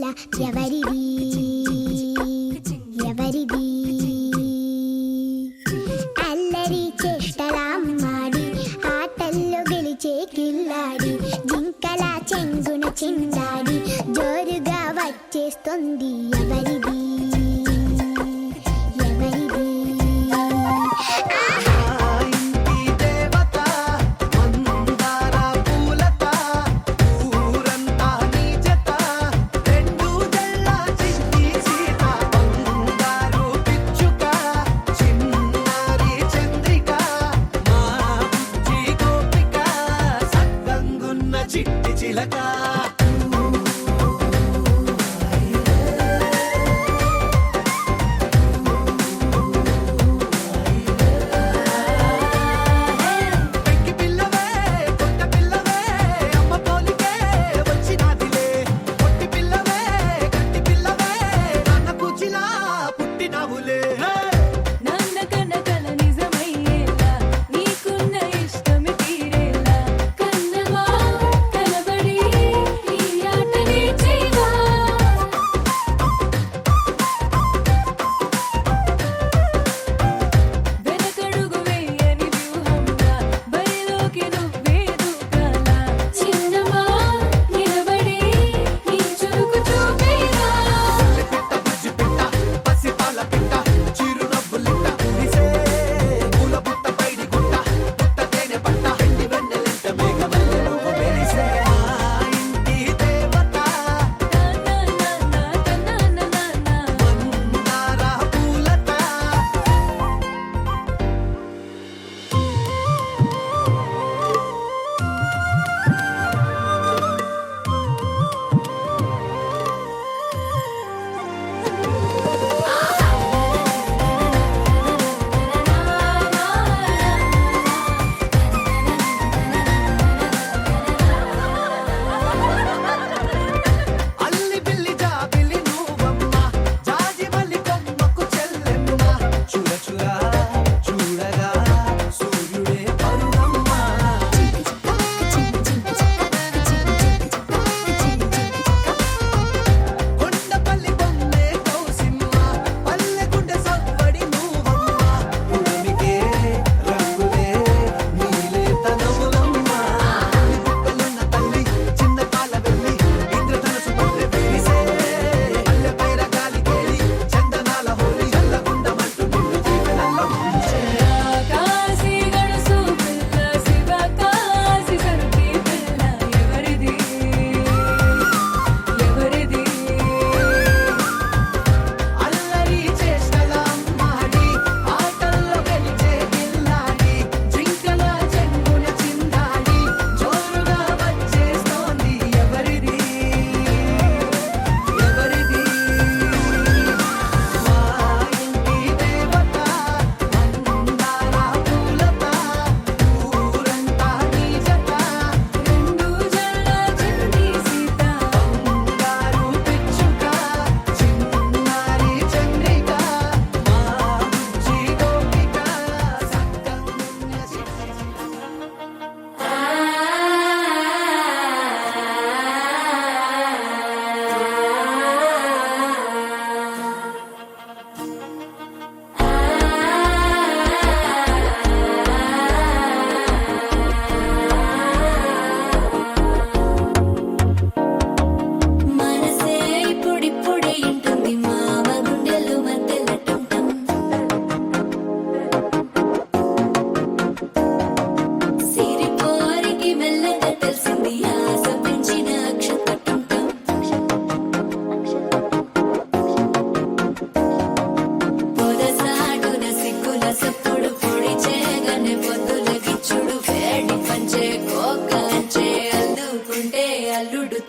ఎవరిది ఎవరిది అల్లరి చేష్టలామ్మాడి ఆటల్లో గెలిచే కిల్లాడి జింకల చెంగున చిందాడి జోరుగా వచ్చేస్తుంది ఎవరిది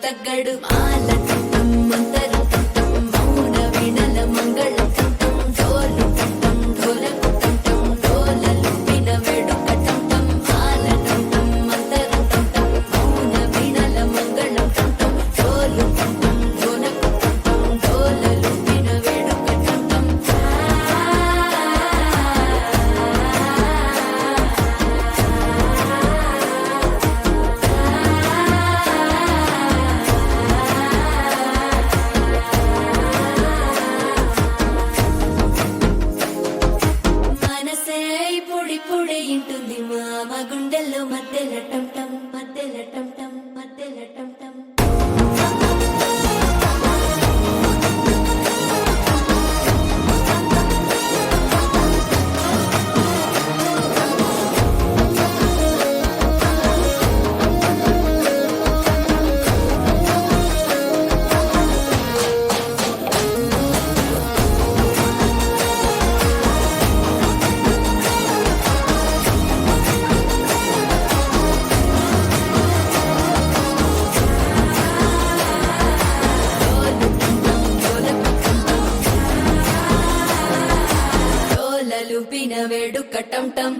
తగ్గడు మాల కట్టం మంతరు కట్టం మౌన వీణల మంగళ కట్టం డోలు కట్టం డోలకు కట్టం డోలలు విన వేడుక కట్టం మాల కట్టం మంతరు కట్టం మౌన వీణల మంగళ కట్టం డోలు కట్టం డోలకు కట్టం డోలలు విన వేడుక కట్టం కటం టం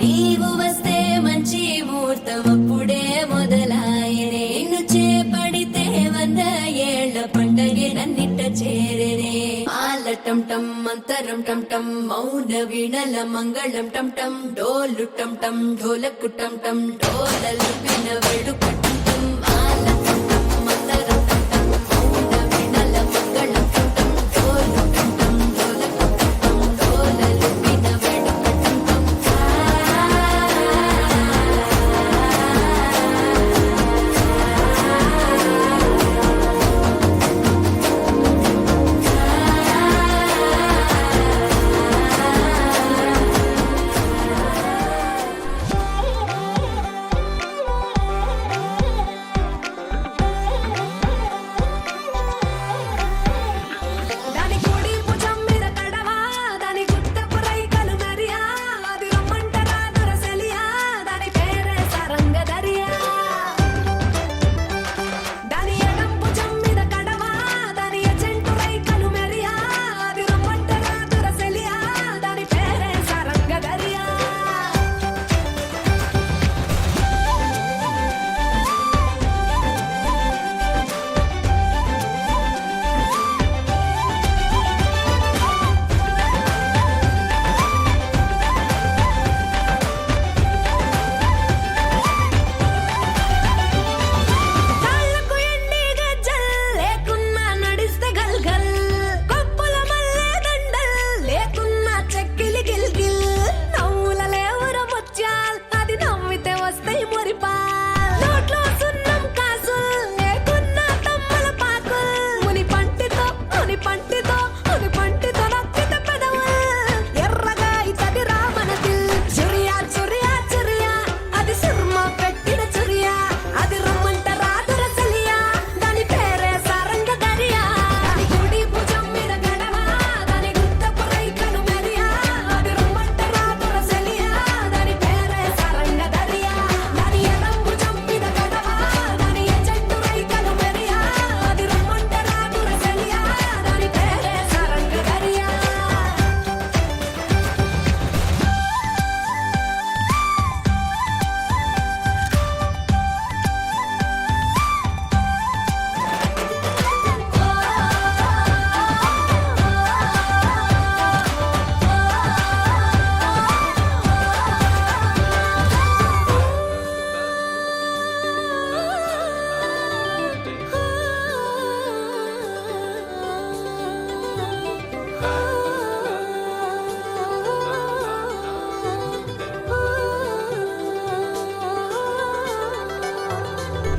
నీవు వస్తే మంచి ముహూర్తం అప్పుడే మొదలాయనే నిన్ను చేపడితే 100 ఏళ్ల పండగే నన్నిట్ట చేరేనే ఆలటం టం మంతరం టం టం మౌన వీణల మంగళం టం టం డోలు టం టం ఢోలకు టం టం డోలలు విన వేడుక టం టం ఆలటం టం మంతరం టం టం మౌన వీణల మంగళం టం టం డోలు టం టం ఢోలకు టం టం డోలలు విన వేడుక టం టం దాని కుడి భుజం మీద కడవా దాని గుత్తపు రైకలు మరియా అది రమ్మంటరా దొరసలియా దాని పేరే సరంగదరియా దాని ఎడం భుజం మీద కడవా దాని ఎజెంటు రైకలు మరియా అది రమ్మంటరా దొరసలియా దాని పేరే సరంగదరియా కాళ్ళకు ఎండి గజ్జల్ లేకున్నా నడిస్తే గల్గల్ కొప్పుల మల్లె దండల్ లేకున్నా చెక్కిలి గిల్గిల్ నవ్వుల లేవుర ముత్యాల్ అది నవ్వితే వస్తాయి మురిపాల్ నోట్లో సున్నం కాసుల్ లేకున్నా తమ్మల పాకుల్ ముని పంటితో నొక్కితే పెదవుల్ ఎర్రగా ఇతది రామనదిల్ చురియా చురియా చురియా అది సుర్మ పెట్టిన చురియా అది రమ్మంట రాదురసలియా దాని పేరే సారంగదరియా దాని కుడి భుజం మీద గడవా దాని గుత్తపు రైకలు మరియా అది రమ్మంట రాదురసలియా దాని పేరే సారంగదరియా దాని ఎడం భుజం మీద గడవా దాని ఎజెంటు రైకలు మరియా అది రమ్మంట రాదురసలియా దాని పేరే సారంగదరియా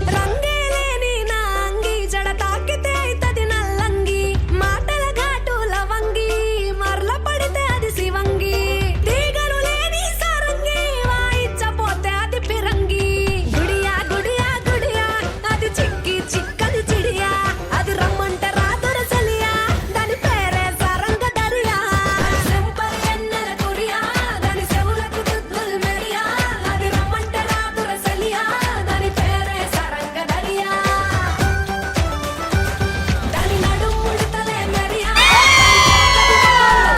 రంగేలేని నా అంగి జడ తాకితే అయితది నల్లంగి మాటల ఘాటు లవంగి మరల పడితే అది శివంగి తీగలు లేని సారంగి వాయిచ్చపోతే అది పిరంగి గుడియా గుడియా గుడియా అది చిక్కి చిక్కని చిడియా అది రమ్మంట రాదురసలియా దాని పేరే సారంగదరియా సెంపర్ ఎన్నెల కురియా దాని చెవులకు దుద్దుల్ మెరియా అది రమ్మంట రాదురసలియా దాని పేరే సారంగదరియా దాని నడుము ముడతలే మెరియా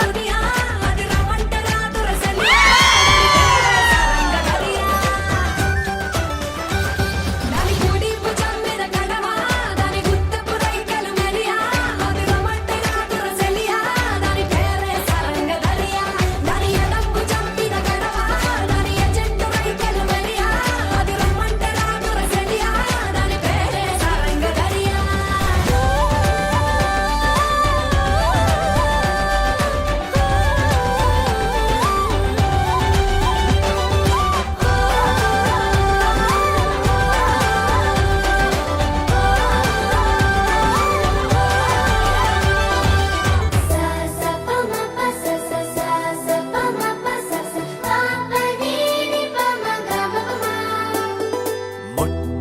దునియా అది రమ్మంట రాదురసలియా దాని పేరే సారంగదరియా దాని కుడి భుజం మీద కడవా దాని గుత్తపు రైకలు మరియా అది రమ్మంట రాదురసలియా దాని పేరే సారంగదరియా దాని ఎడం భుజం మీద కడవా దాని ఎజెంటు రైకలు మరియా అది రమ్మంట రాదురసలియా దాని పేరే సారంగదరియా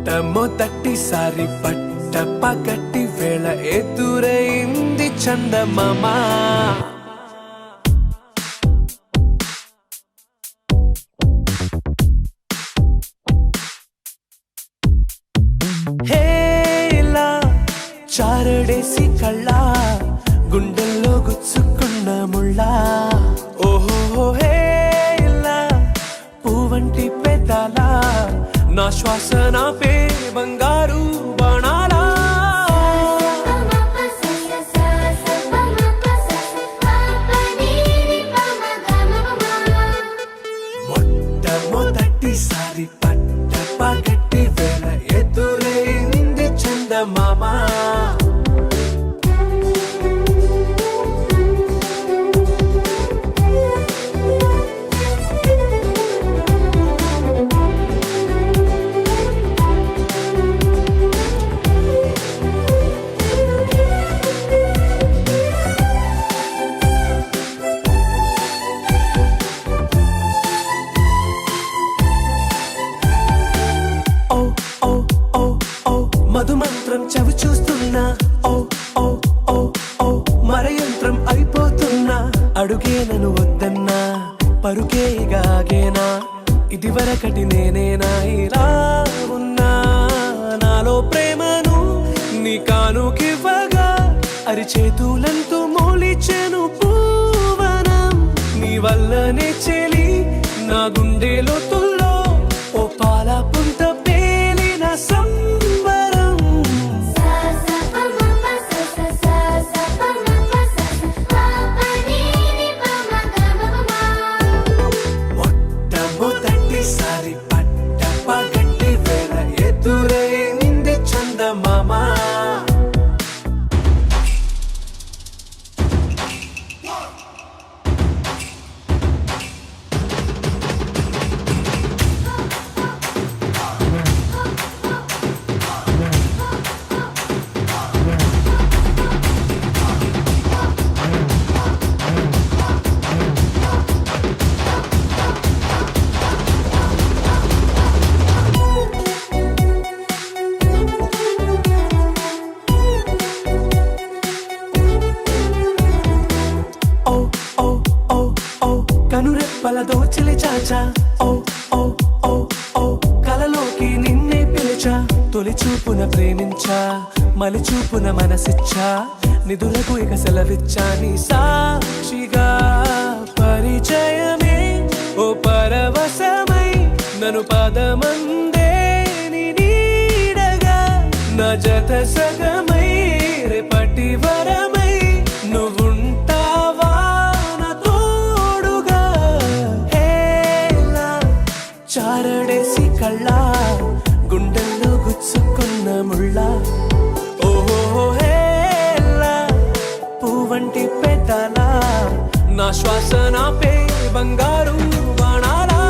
మొట్టమొదటిసారి పట్ట పగటి వేళ ఎదురైంది చందమామ ముళ్ళా ఓహో హే ఇలా పూవంటి పెదాలా నా శ్వాస నాపే బంగారు బాణాలా మొట్టమొదటిసారి పట్ట పగటి వేళ ఎదురైంది చందమామ మధుమంత్రం చవి చూస్తున్నా ఓ ఓ ఓ ఓ మరయంత్రం అయిపోతున్నా అడుగే నన్ను వద్దన్నా పరుకేగాగేనా ఇది వరకటి నేనేనా ఇలా ఉన్నా నాలో ప్రేమను నీ కానుకివ్వగా అరిచేతులంతో మోలిచెను పూవనం నీ వల్లనే చెలి నా గుండెలో తుల్లో ఓ పాల పుంత పేలిన మొట్టమొదటిసారి పట్ట పగటి వేళ ఎదురైంది చందమామ కనురెప్పల దోచిలి చాచా ఓ ఓ ఓ ఓ కలలోకి నిన్నే పిలిచా తొలి చూపున ప్రేమించా మలి చూపున మనసిచ్చా నిదురకు ఇక సెలవిచ్చా నీ సాక్షిగా పరిచయమే ఓ పరవశమై నన్ను పదమందే నీ నీడగా నా జత సగమై రేపటి వరమై నువ్వుంటావా చారడేసి కళ్ళ గుండెల్లో గుచ్చుకున్న ముళ్ళ ఓహో హేలా పూవంటి పెదాలా నా శ్వాస నాపే బంగారు బాణాలా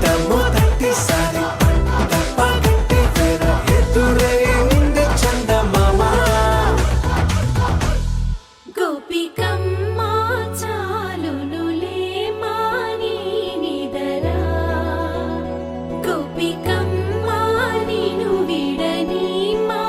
మొట్టమొదటిసారి పట్ట పగటి వేళ ఎదురైంది చందమామ గోపికమ్మా చాలునులే మాని నిదరా గోపికమ్మా నిను విడని మా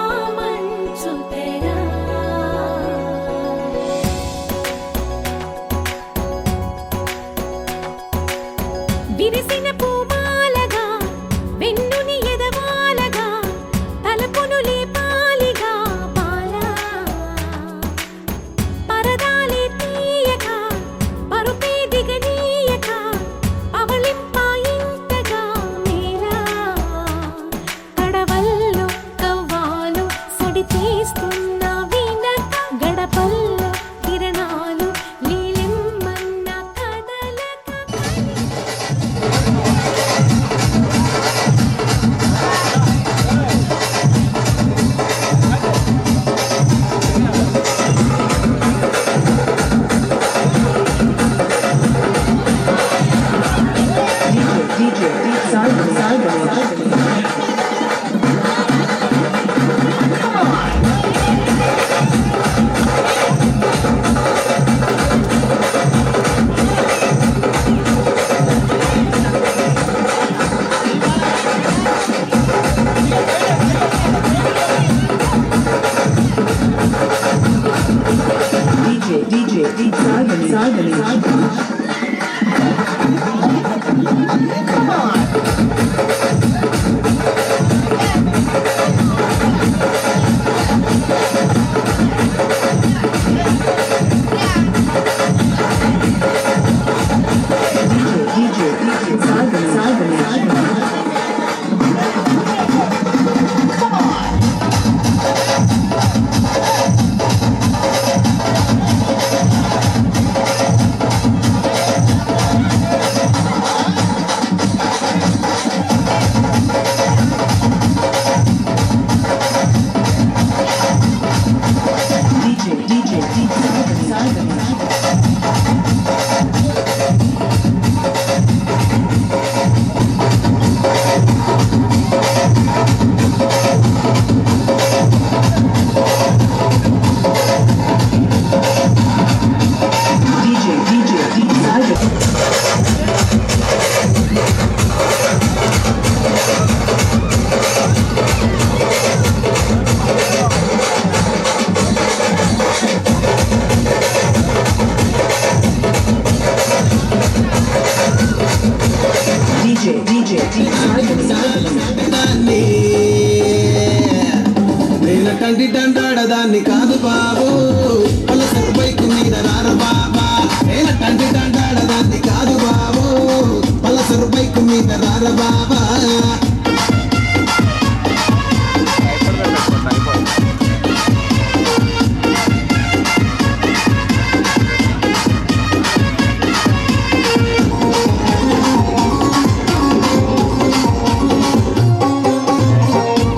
కంటి దండాడదాన్ని కాదు బాబు పలసరు బైకు మీద రార బాబా నేను కంటి దండాడదాన్ని కాదు బాబు పలసరు బైకు మీద రార బాబా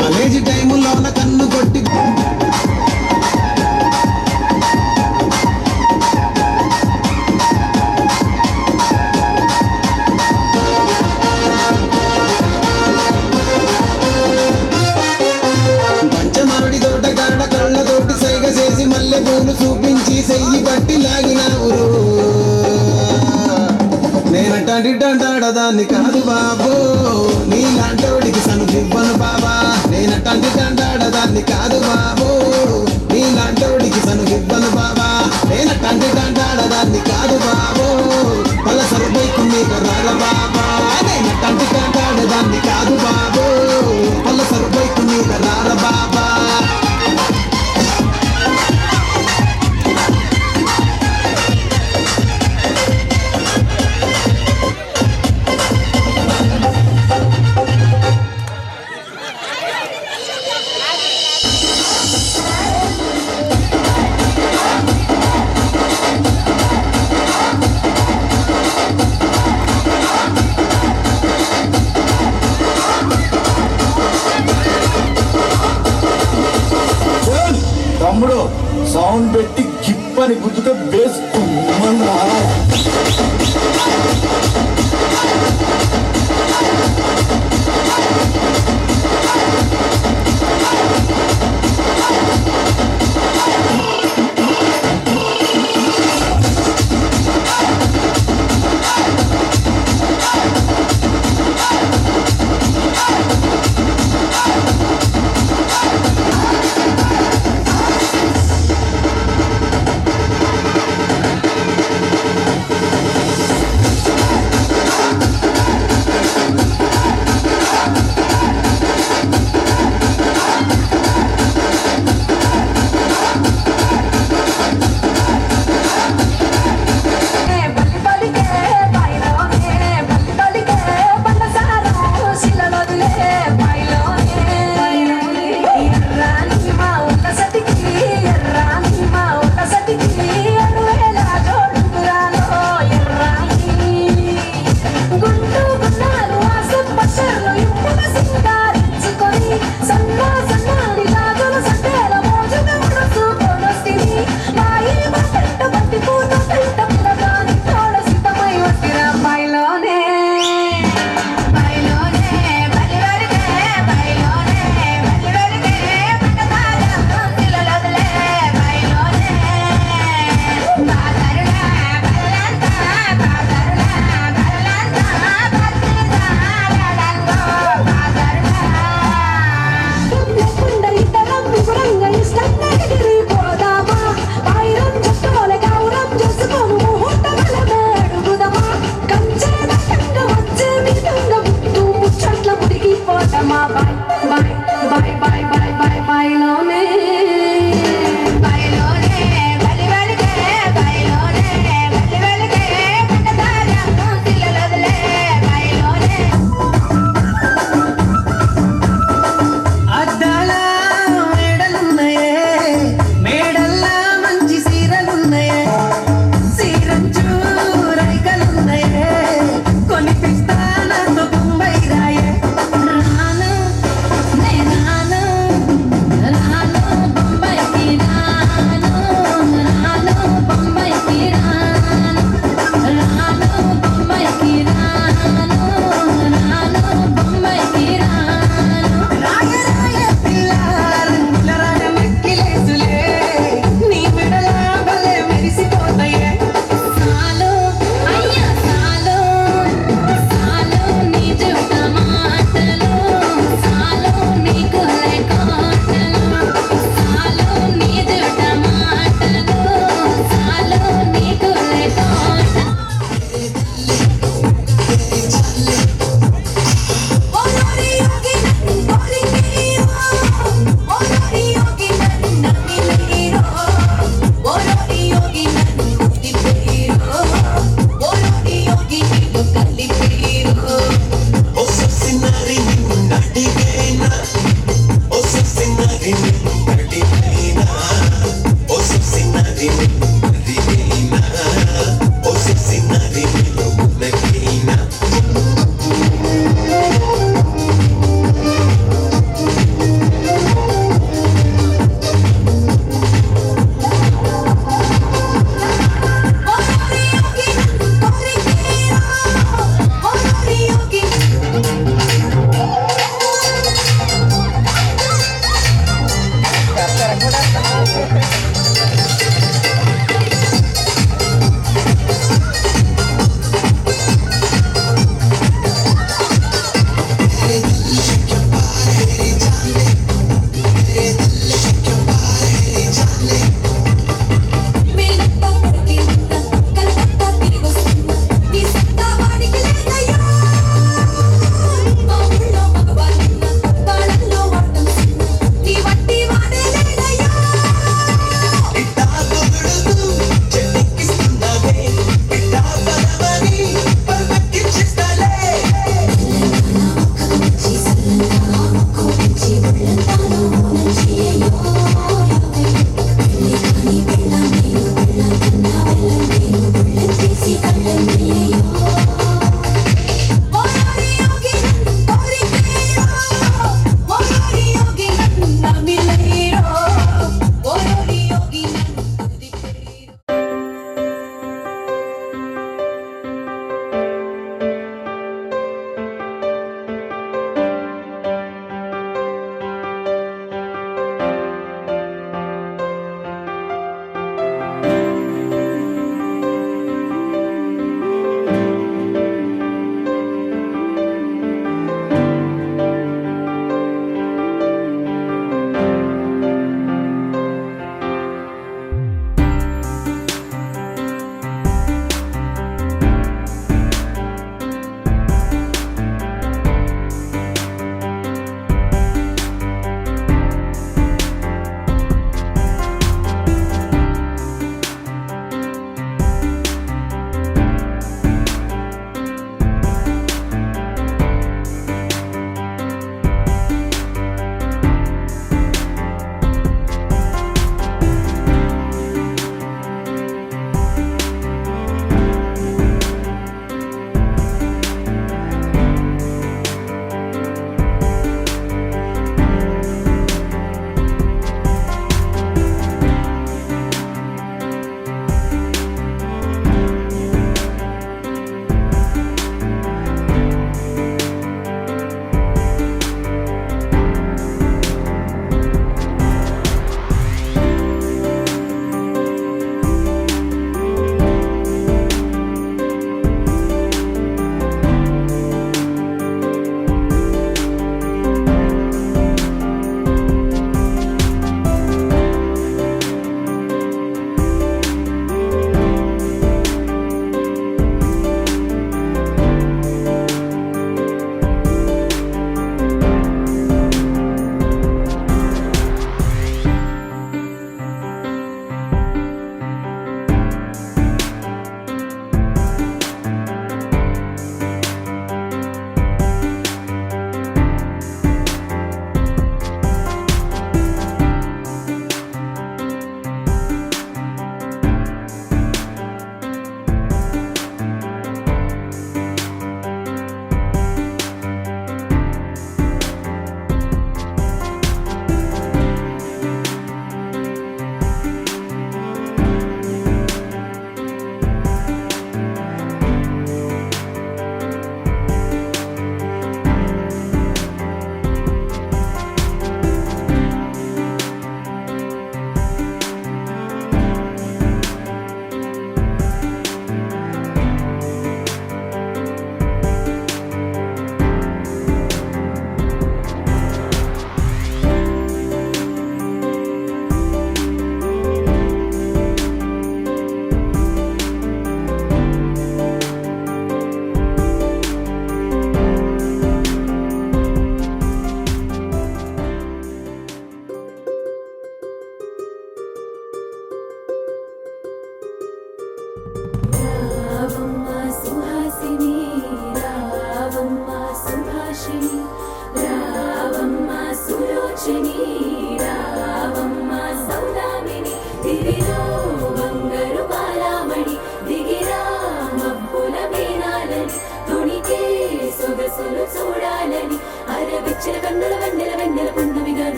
కాలేజీ టైములోన కన్ను కొట్టి పంచమారుడి తోటగాడ కళ్ళతోటి సైగ చేసి మల్లె పూలు చూపించి సెయ్యి పట్టి లాగిన ఊరు నేనటాంటి దండాడదాన్ని కాదు బాబు నీలాంటోడికి సనుదివ్వను బాబా నేనటాంటి దండాడదాన్ని కాదు బాబు నీలాంటోడికి సనుదివ్వను బాబా నేనటాంటి దండాడదాన్ని కాదు బాబు పలసరు బైకు మీద రాల బాబా నేనటాంటి దండాడదాన్ని కాదు బాబు పలసరు బైకు మీద రాల బాబా తమ్ముడు సౌండ్ పెట్టి గిప్పని గుర్తుతో బేస్ తుమ్మన్నా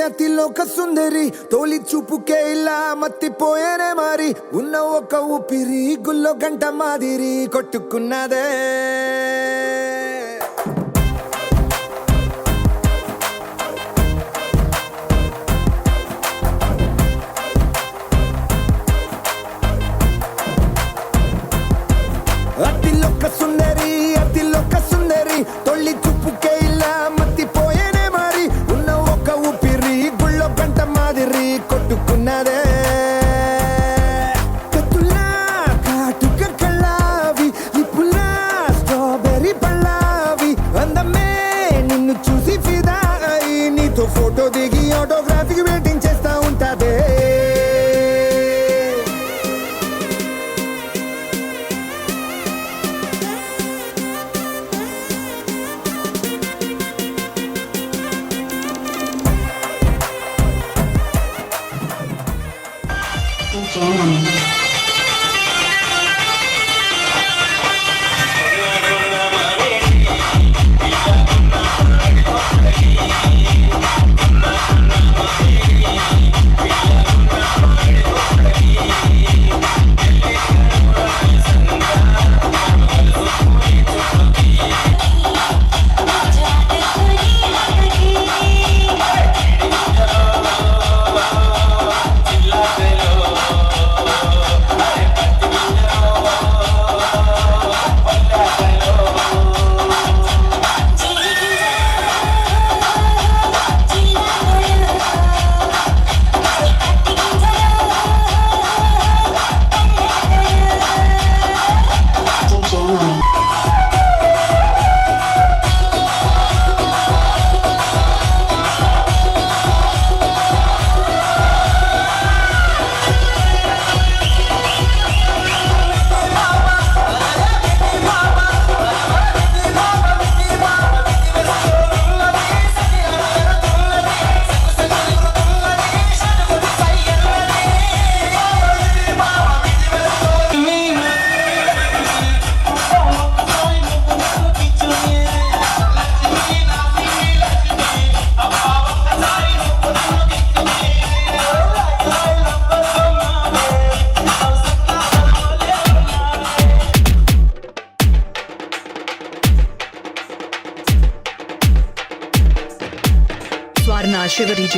అతిలోక సుందరి తోలి చూపుకే ఇలా మత్తిపోయేనే మారి ఉన్న ఒక ఊపిరి గుల్లో గంట మాదిరి కొట్టుకున్నదే అతిలోక సుందరి తొలి చూపుకే ఇలా మత్తిపోయేనే మారి ఉన్న ఒక ఊపిరి గుళ్ళో గంట మాదిరి కొట్టుకున్నదే కత్తులా కాటుక కళ్ళావి లిప్పులా స్ట్రాబెర్రీ పళ్ళావి అందమే నిన్ను చూసి ఫిదా అయి నీతో ఫోటో దిగి ఆటోగ్రాఫీకి వెయిటింగ్ చేస్తా ఉంటాదే Swarna Shivari J.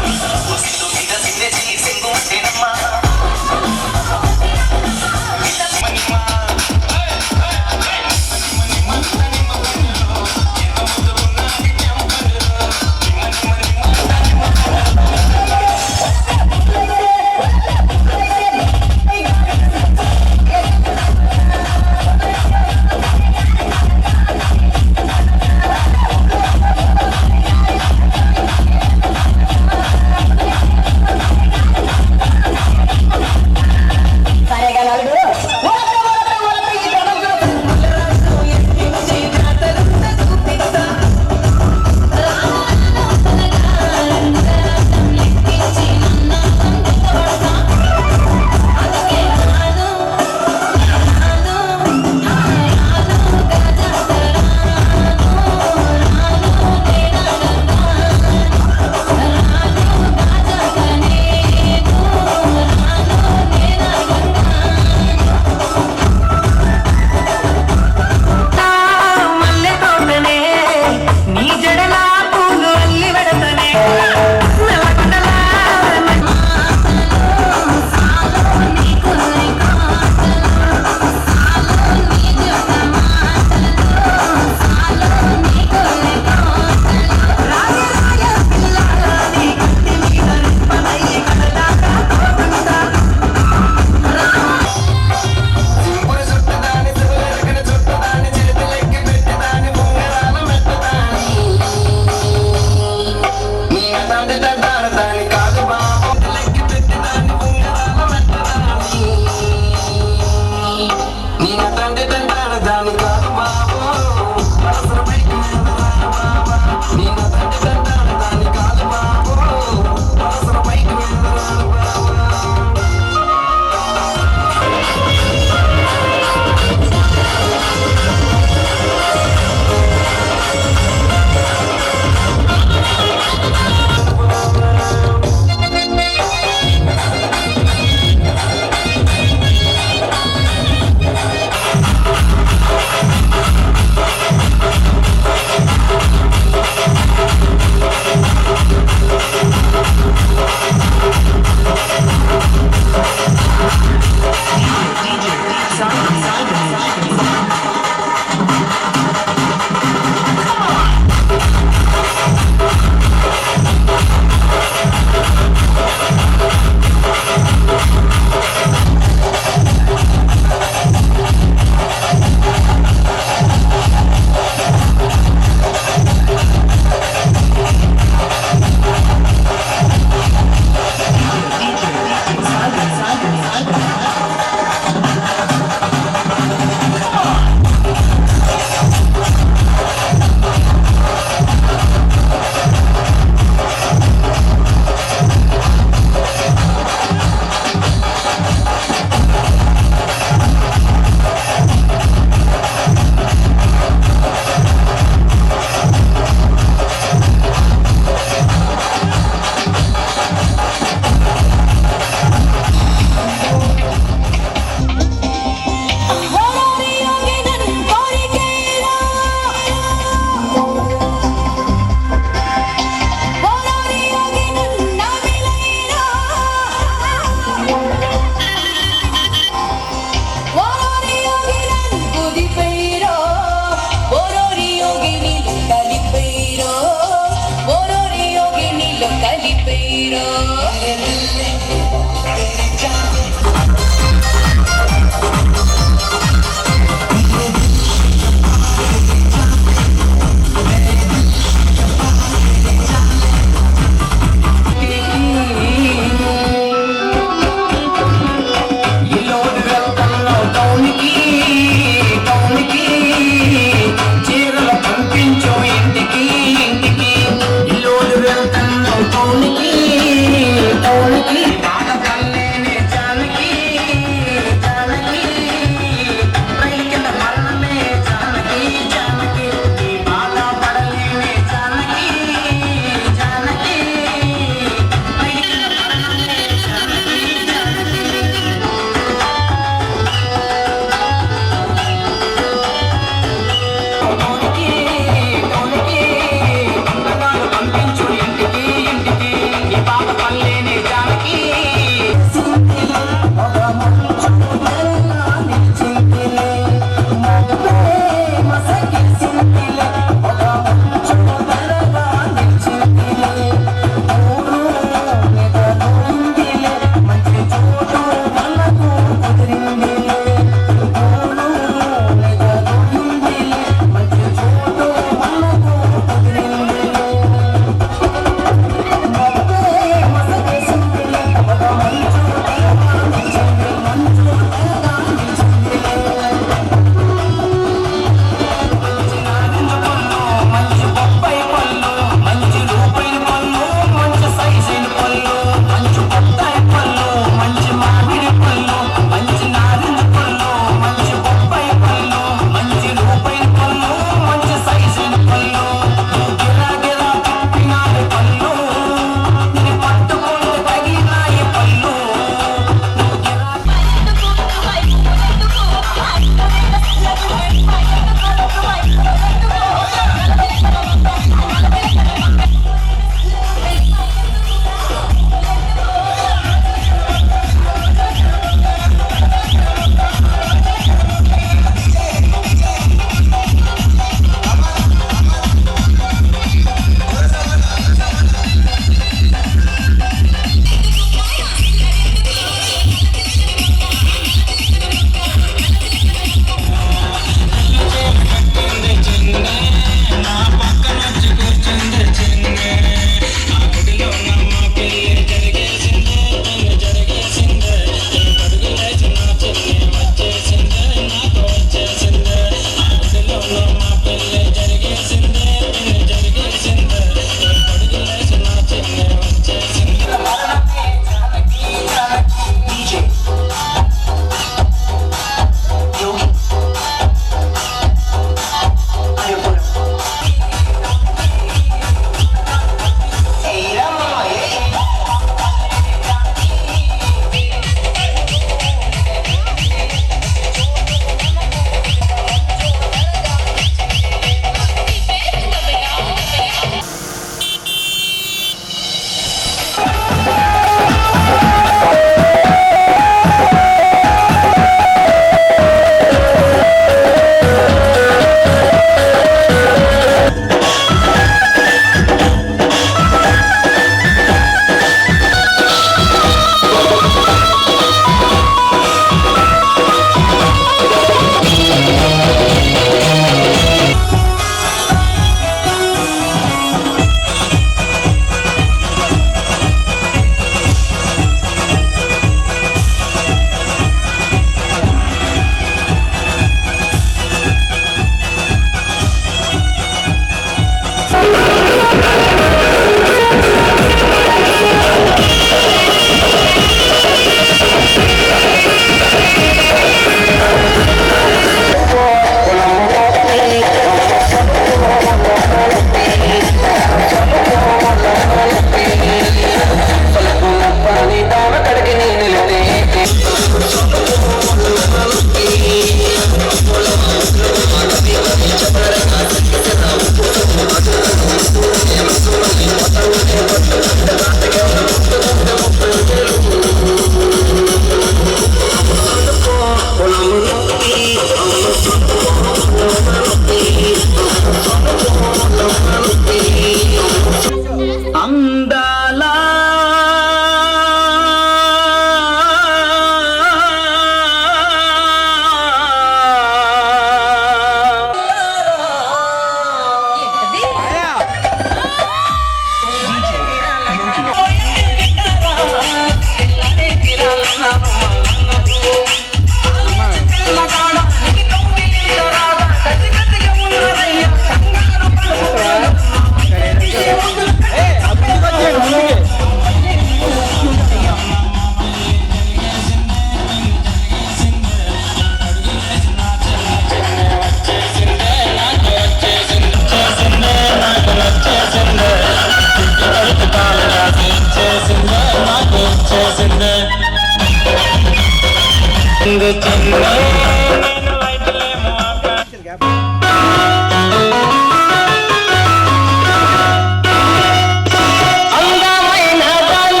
అందమైన దాన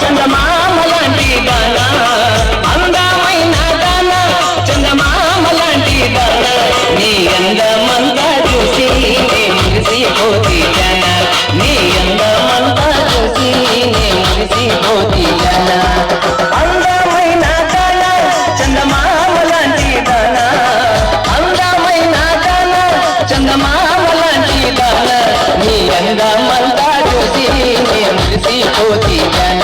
చందమామ లాంటి దాన అందమైన దాన చందమామ లాంటి దాన నీ అందమంతా చూసి నే మురిసిపోతి జన నీ అందమంతా చూసి నే మురిసిపోతి జన అందమైన దాన చందమామ లాంటి దాన అందమైన దాన చందమామ లాంటి దాన నీ అందమంతా చూసి నే మురిసిపోతి జన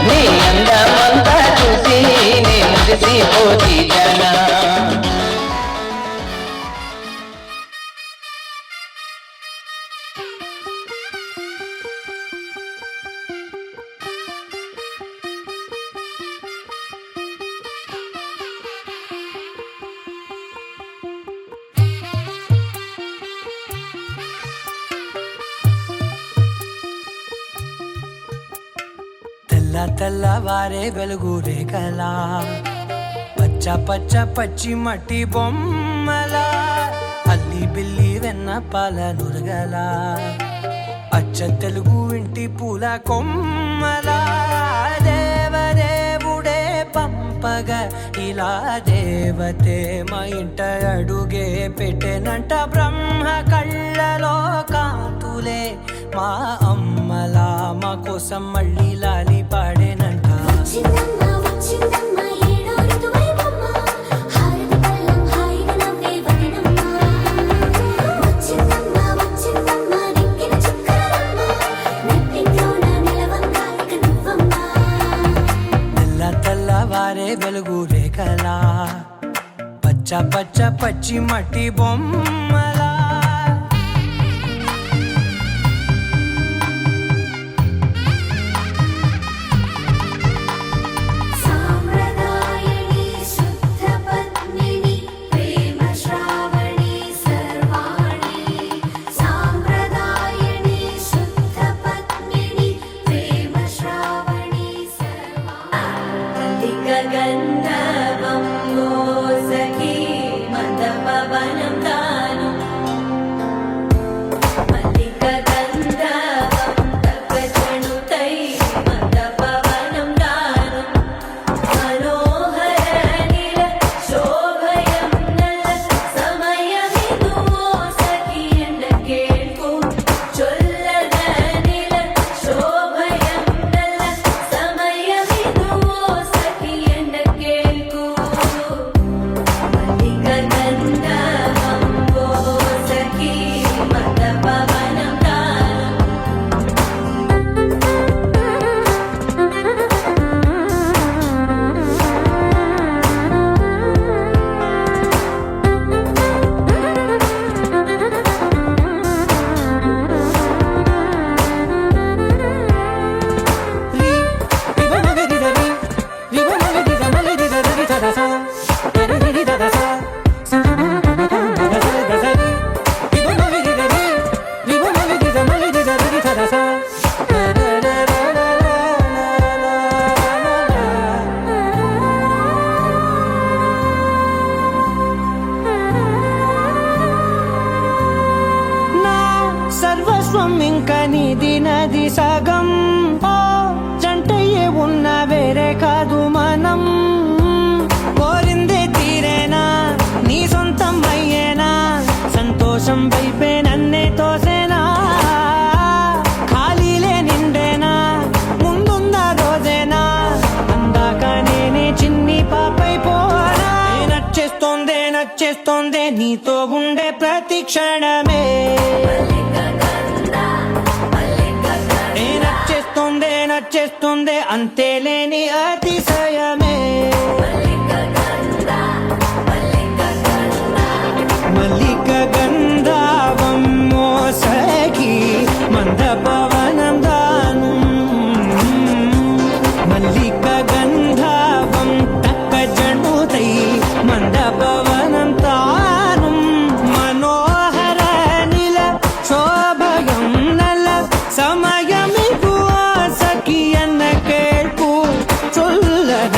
నీ అందమంతా చూసి నే మురిసిపోతి జన తెల్ల తెల్లవారే వెలుగు రేఖలా పచ్చ పచ్చ పచ్చి మట్టి బొమ్మలా అల్లి బిల్లి వెన్న పాల నురగలా అచ్చ తెలుగు ఇంటి పూల కొమ్మలా దేవదేవుడే పంపగా ఇలా దేవతే మా ఇంట అడుగే పెట్టెనంట బ్రహ్మ కళ్ళలో కాంతులే మా అమ్మలా మా కోసం మళ్ళీ లాలి పాడేనంట వచ్చిందమ్మ వచ్చిందమ్మ ఏడో ఋతువైవమ్మ హారతి పళ్ళం హాయిగా నవ్వే వదనమ్మ వచ్చిందమ్మ వచ్చిందమ్మ దిక్కిన చుక్కలమ్మ నెట్టింట్లోన నిలవంగా ఇక నువ్వమ్మ తెల్ల తెల్లవారే వెలుగు రేఖలా పచ్చ పచ్చ పచ్చి మట్టి బొమ్మలా సామ్రదాయని శుద్ధ పద్మిని ప్రేమ శ్రావణి సర్వాణి సామ్రదాయని శుద్ధ పద్మిని ప్రేమ శ్రావణి సర్వాణి గంధర్వం సఖీ మందపవనం తాను మల్లిక గంధర్వం తగ్గచణుతై మందపవనం తాను మనోహర నిల శోభయం నల సమయమిదు సఖీ ఎండ కేಳ್ಕು చొల్లద నిల శోభయం నల సమయమిదు సఖీ ఎండ కేಳ್కు మల్లిక గంధర్వం సఖీ మందపవనం తాను నా సర్వస్వం ఇంక నీది నది సగం ఓ జంటయ్యే ఉన్న వేరే కాదు మనం కోరిందే తీరేనా నీ సొంతం అయ్యేనా సంతోషం వైపే నన్నే తోసేనా ఖాళీలే నిండేనా ముందున్న రోజేనా అందాక నేనే చిన్ని పాపై పోనా నచ్చేస్తోందే నీతో ఉండే ప్రతి క్షణమే నచ్చేస్తోందే అంతేలేని అతిశయమే మల్లిక గంధావం మోసగి మందపవనం దాను మల్లిక గంధావం తక్క జణుతై మందపవనం తాను మనోహర నిల శోభయం నల సమయమిదు సఖియన్న కేಳ್ಕು చొల్లద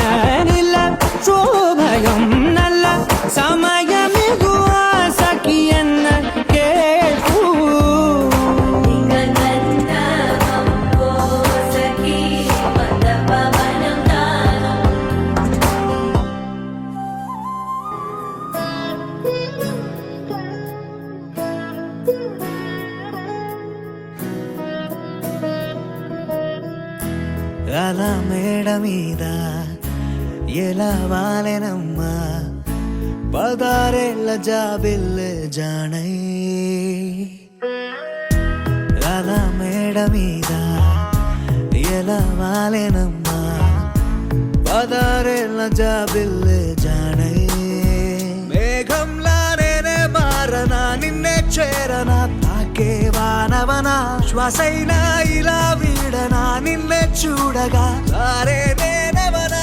మీద ఎలా వాలెనమ్మా పదారేళ్ళ జాబిల్లే జానై అలా మేడ మీద ఎలా వాలెనమ్మా పదారేళ్ళ జాబిల్లే జానై మేఘంలా నేనే మారనా నిన్నే చేరనా తాకే వానవనా శ్వాసైనా ఇలా వీడనా నిన్నే చూడగా సారే నేనవనా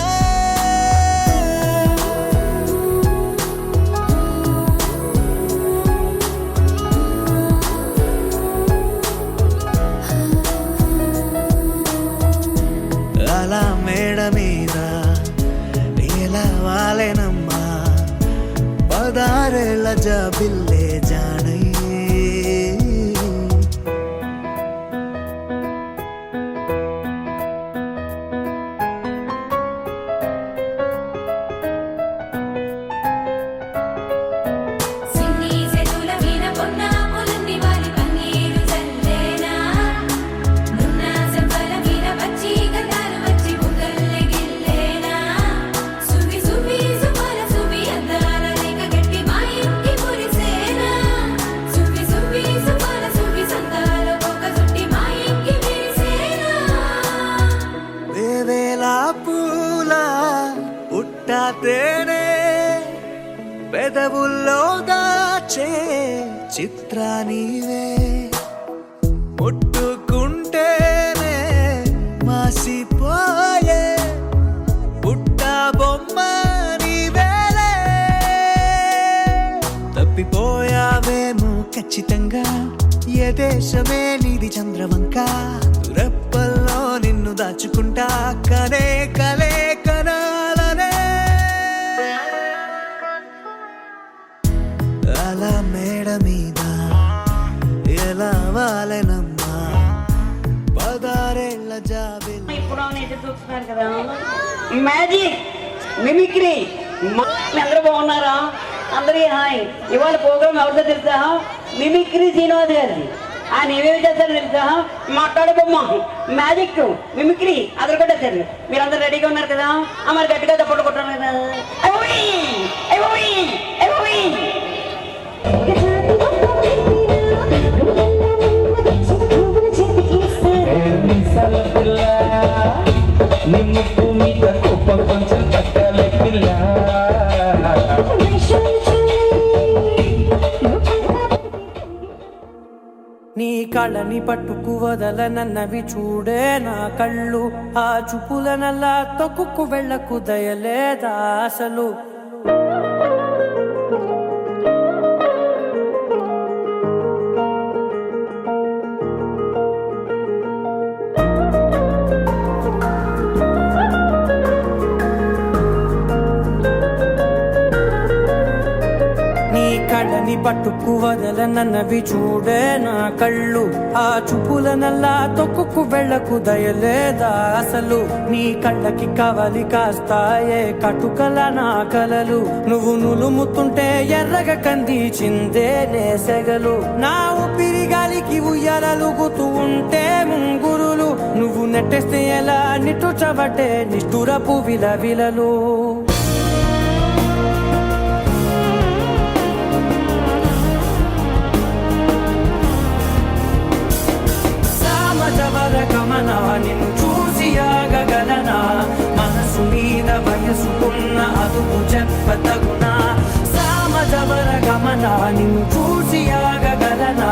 అలా మేడ మీద ఎలా వాలెనమ్మా పదారేళ్ళ జాబిల్లే జానై సిన్ని సెతుల వీణ పొన్న పొలంది వాలి పన్నీరు చల్లేనా నున్న సెంపల మీద వచ్చి గంధాలు వచ్చి బుగ్గల్లే గిల్లేనా సువి సువి సుమల సువి అందాల రేఖ గట్టి మా ఇంటి మురిసేనా సువి సువి సుమల సువి సందాల ఒక చుట్టి మా ఇంటి విరిసేనా వేవేలా పూల పుట్టా తేనే పెదవుల్లో దాచే చిత్ర నీవే ముట్టుకుంటేనే మాసిపోయే పుట్ట బొమ్మ నీవేలే తప్పిపోయావేమో ఖచ్చితంగా ఏ దేశమే నీది చంద్రవంక రెప్పల్లో నిన్ను దాచుకుంటా కనే కలే కనాలనే అలా మేడ మీద ఎలా వాలెనమ్మా పదారేళ్ళ జాబిల్లి ఇప్పుడు అయితే చూస్తున్నారు కదా మ్యాజిక్ మిమిక్రీ అందరూ బాగున్నారా అందరికీ హాయ్ ఇవాళ ప్రోగ్రామ్ ఎవరితో తెలుసా మిమిక్రీ శ్రీనివాస్ గారిది ఆయన ఏమేమి చేస్తారో తెలుసా మాట్లాడే బొమ్మ మ్యాజిక్ మిమిక్రీ అదరు కొట్టేశారు మీరందరూ రెడీగా ఉన్నారు కదా మరి గట్టిగా తప్పట్టు కొట్టారు కదా నిమ్ముకు మీద కుప్ప కొంచెం పట్టాలి పిల్ల నీ కళ్ళని పట్టుకు వదలనన్నవి చూడే నా కళ్ళు ఆ చూపులనల్లా తొక్కుకు వెళ్ళకు దయలేదా అసలు కళ్ళని పట్టుకు వదలనన్నవి చూడే నా కళ్ళు ఆ చూపులనల్లా తొక్కుకు వెళ్ళకు దయలేదా అసలు నీ కళ్ళకి కవలి కాస్తాయే కటుకల నా కలలు నువ్వు నులుముతుంటే ఎర్రగ కందిచిందే నేసెగలు నా ఊపిరి గాలికి ఉయ్యాలలుగుతూ ఉంటే ముంగురులు నువ్వు నెట్టేస్తే ఎలా నిట్టుచబట్టే నిష్ఠురపు విలవిలలు గమనా నిన్ను చూసి ఆగగలనా మనసు మీద వయసుకున్న అదుపు చెప్పతగునా సామజవర గమనా నిన్ను చూసి ఆగగలనా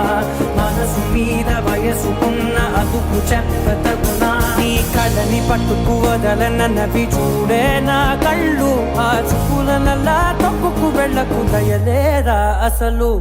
మనసు మీద వయసుకున్న అదుపు చెప్పతగునా నీ కళ్ళని పట్టుకు వదలనన్నవి చూడే నా కళ్ళు ఆ చూపులనల్లా తొక్కుకు వెళ్ళకు దయలేరా అసలు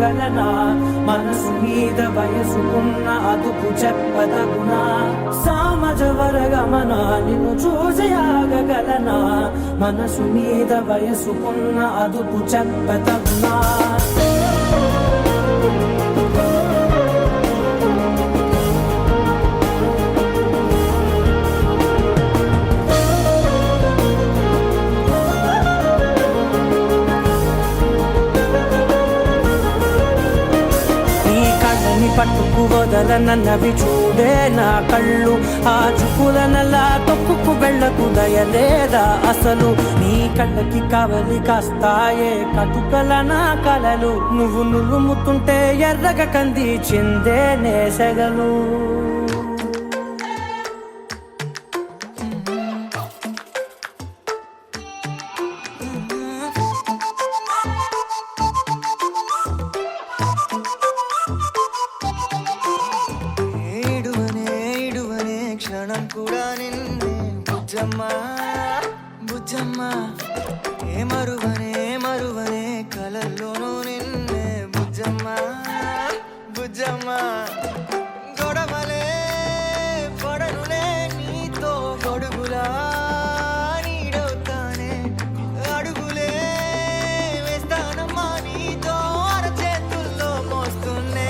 ఆగగలనా మనసు మీద వయసుకున్న అదుపు చెప్పదగునా సామజవరగమన నిన్ను చూసి ఆగగలనా మనసు మీద వయసుకున్న అదుపు చెప్పదగునా పట్టుకు వదలనన్నవి చూడే నా కళ్ళు ఆ చూపులనలా తొక్కుకు వెళ్ళకు దయలేదా అసలు నీ కళ్ళకి కవలి కాస్తాయే కటుకల నా కలలు నువ్వు నులుముతుంటే ఎర్రగ కంది చిందే నేసగలు క్షణం కూడా నిన్నే బుజ్జమ్మ బుజ్జమ్మ ఏ మరువనే కలల్లోనూ నిన్నే బుజ్జమ్మ బుజ్జమ్మ గొడవలే పడనులే నీతో గొడుగులా నీడవుతానే అడుగులే వేస్తానమ్మా నీతో అరచేతుల్లో మోస్తున్నే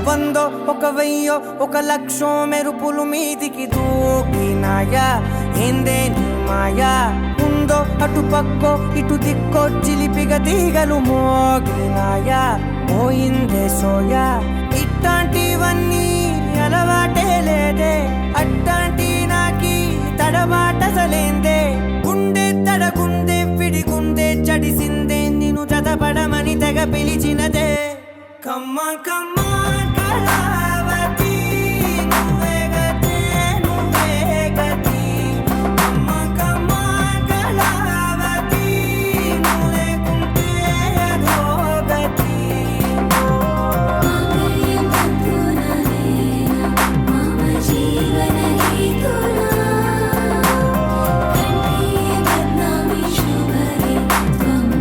వందో ఒక వెయ్యో ఒక లక్షో మెరుపులు మీదికి దూకినాయా ఏందే నీ మాయా ఉందో అటు పక్కో ఇటు దిక్కో చిలిపిగ తీగలు మోగినాయా పోయిందే సోయా ఇట్లాంటివన్నీ అలవాటే లేదే అట్లాంటి నాకి తడబాటసలేందే గుండె తడగుందే విడిగుందే చడిసిందే నిన్ను చదపడమని తెగ పిలిచినదే కమ్మ కమ్మ కళావతి నువ్వే గతే నువ్వే గతి కమ్మ కమ్మ కళావతి నువ్వు లేకుంటే అదో గతి మమ జీవన హేతునా కంఠే బద్నామి శుభరే త్వం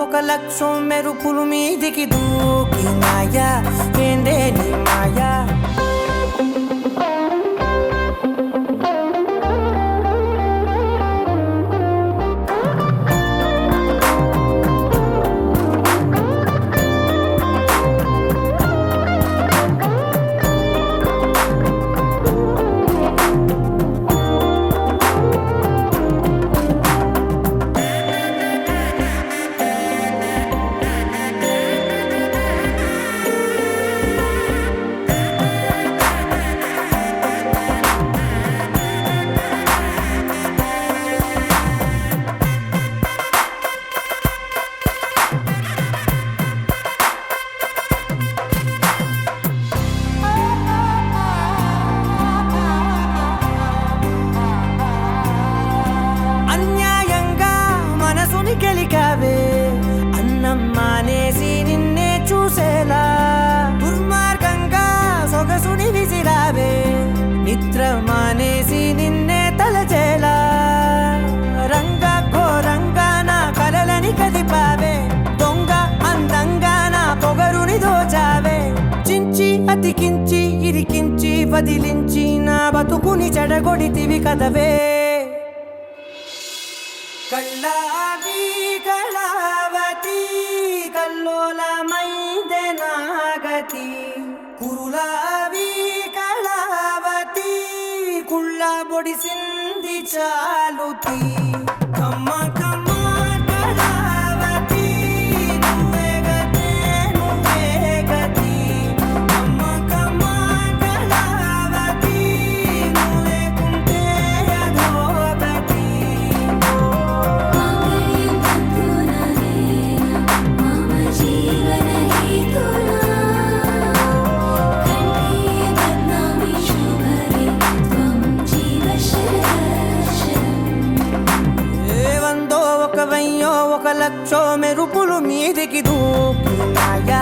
ఒక లక్షం మెరుపులు మీదికి దూకినాయా ఏందే నీ మాయా అన్యాయంగా మనసుని గెలికావే అన్నం మానేసి నిన్నే చూసేలా దుర్మార్గంగా సొగసుని విసిరావే నిద్ర మానేసి నిన్నే తలచేలా రంగా ఘోరంగా నా కలలని కదిపావే దొంగ అందంగా నా పొగరుని దోచావే చించి అతికించి ఇరికించి వదిలించి నా బతుకుని చెడగొడితివి కదవే కళ్ళావి కళావతి కల్లోలమైందే నాగతి కురులావి కళావతి కుళ్ళ బొడిసింది చాలుతి కమ్మ కమ్మ కళావతి నువ్వే గతే నువ్వే గతి కమ్మ కమ్మ కళావతి నువ్వే కుంటే అధోగతి ఏవందో ఒక వెయ్యో ఒక లక్షో మెరుపులు మీదికి దూకినాయా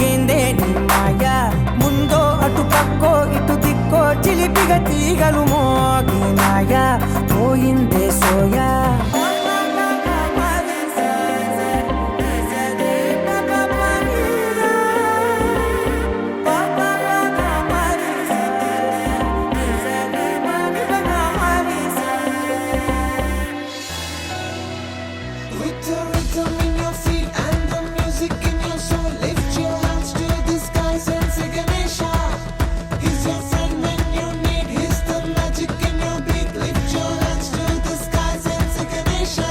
ఏందే నీ మాయా ముందో అటు పక్కో ఇటు దిక్కో చిలిపిగా తీగలు మోగినాయా పోయిందే soya With the rhythm in your feet and the music in your soul, lift your hands to the skies and say Ganesha. He's your friend when you need. He's the magic in your beat. Lift your hands to the skies and say Ganesha.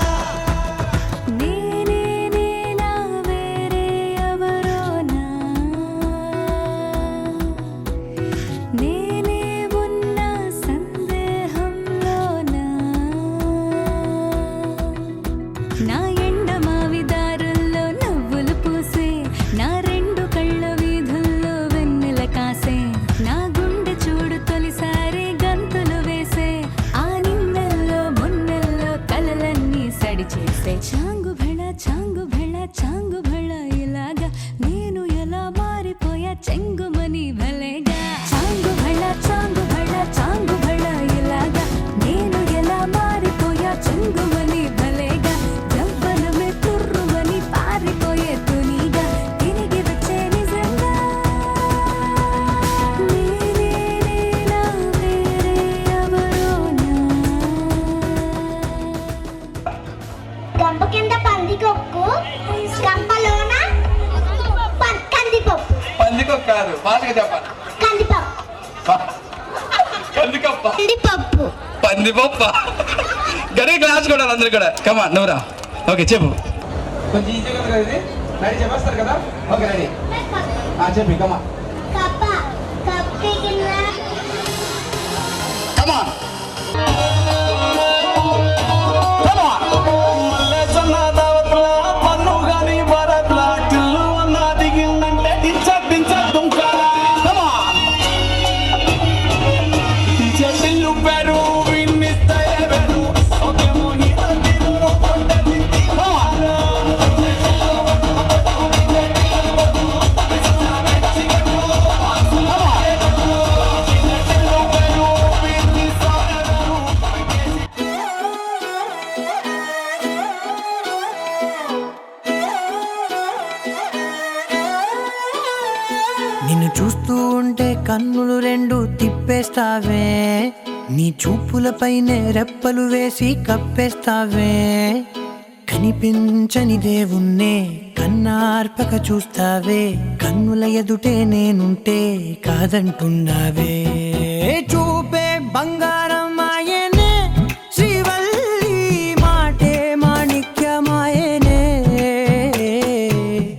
నా ఎండమావిదారుల్లో నవ్వులు పూసే నా రెండు కళ్ళ వీధుల్లో వెన్నెల కాసే నా గుండె చూడు తొలిసారి గంతులు వేసే ఆ నిన్నెల్లో మొన్నెల్లో కలలన్నీ సడి చేసే చాంగు భళ ఇలాగా నేను ఎలా మారిపోయా చెంగుమని భలేగా చాంగు భళ ఇలాగా నేను ఎలా మారిపోయా చెంగుమని భలేగా జవ్వనమే తుర్రుమని పారిపోయే తునిగా తిరిగి వచ్చే నిజంగా నేనేనా వేరే ఎవరోనా గంప కింద పందికొక్కు గంపలోన కందిపప్పు పందికొక్క కాదు పాటగా చెప్పాలి కందిపప్పు కందికప్ప కందిపప్పు పందిపప్ప గడే క్లాస్ కూడా అందరు కూడా కమా నువ్వురా ఓకే చెప్పు కొంచెం ఈజీగా ఉంది కదా ఇది రెడీ చెప్పేస్తారు కదా ఓకే రెడీ చెప్పి కమా కప్ప కప్పి కింద కమా చంపేస్తావే, నీ చూపులపైనే రెప్పలు వేసి కప్పేస్తావే. కనిపించని దేవుణ్ణే కన్నార్పక చూస్తావే, కన్నుల ఎదుటే నేనుంటే కాదంటున్నావే. చూపే బంగారం ఆయనే, శ్రీవల్లి మాటే మాణిక్యమాయనే.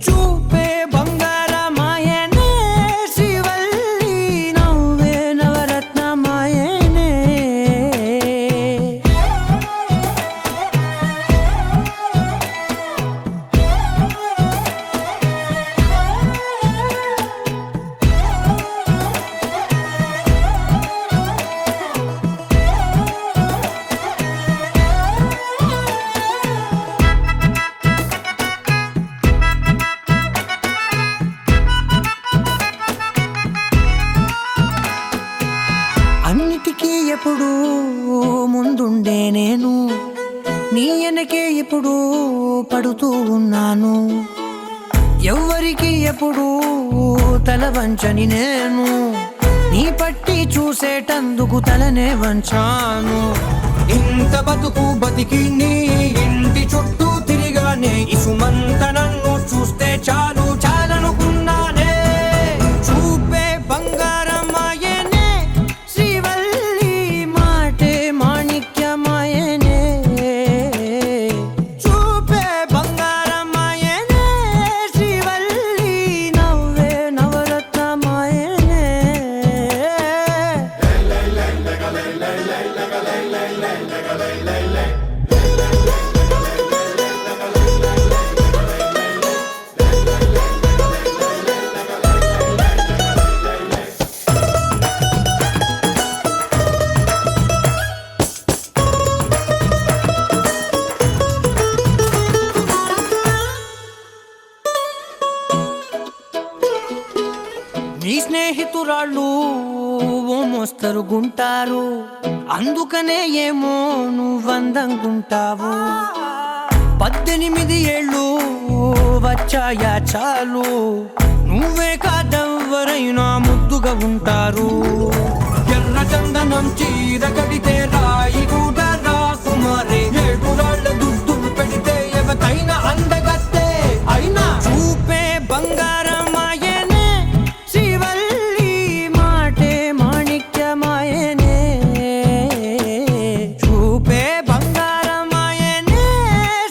చూపే బంగారం ఆయనే, శ్రీవల్లి నవ్వే నవరత్నమాయనే. అన్నిటికీ ఎప్పుడు ముందుండే నేను, నీ వెనకే ఎప్పుడు పడుతూ ఉన్నాను. ఎవ్వరికి ఎప్పుడు తల వంచని నేను, నీ పట్టి చూసేటందుకు తలనే వంచాను. ఇంత బతుకు బతికి నీ ఇంటి చుట్టూ తిరిగానే, ఇసుమంత నన్ను చూస్తే చాలు చాలనుకున్నానే. చూపే బంగారం ఆయనే, శ్రీవల్లి మాటే మాణిక్యమాయనే. చూపే బంగారం ఆయనే, శ్రీవల్లి నవ్వే నవరత్నమాయనే. నీ స్నేహితురాళ్ళు ఓ మోస్తరు గుంటారు, అందుకనే ఏమో నువ్వందంగుంటావు. 18 ఏళ్ళు వచ్చాయా చాలు, నువ్వే కాదెవ్వరైనా ముద్దుగా ఉంటారు. ఎర్ర చందనం చీర కడితే రాయి కూడా రాకుమారే, 7 రాళ్ళ దుద్దులు పెడితే ఎవతైనా అందగత్తే అయినా. చూపే బంగారం ఆయనే, శ్రీవల్లి మాటే మాణిక్యమాయనే. చూపే బంగారం ఆయనే,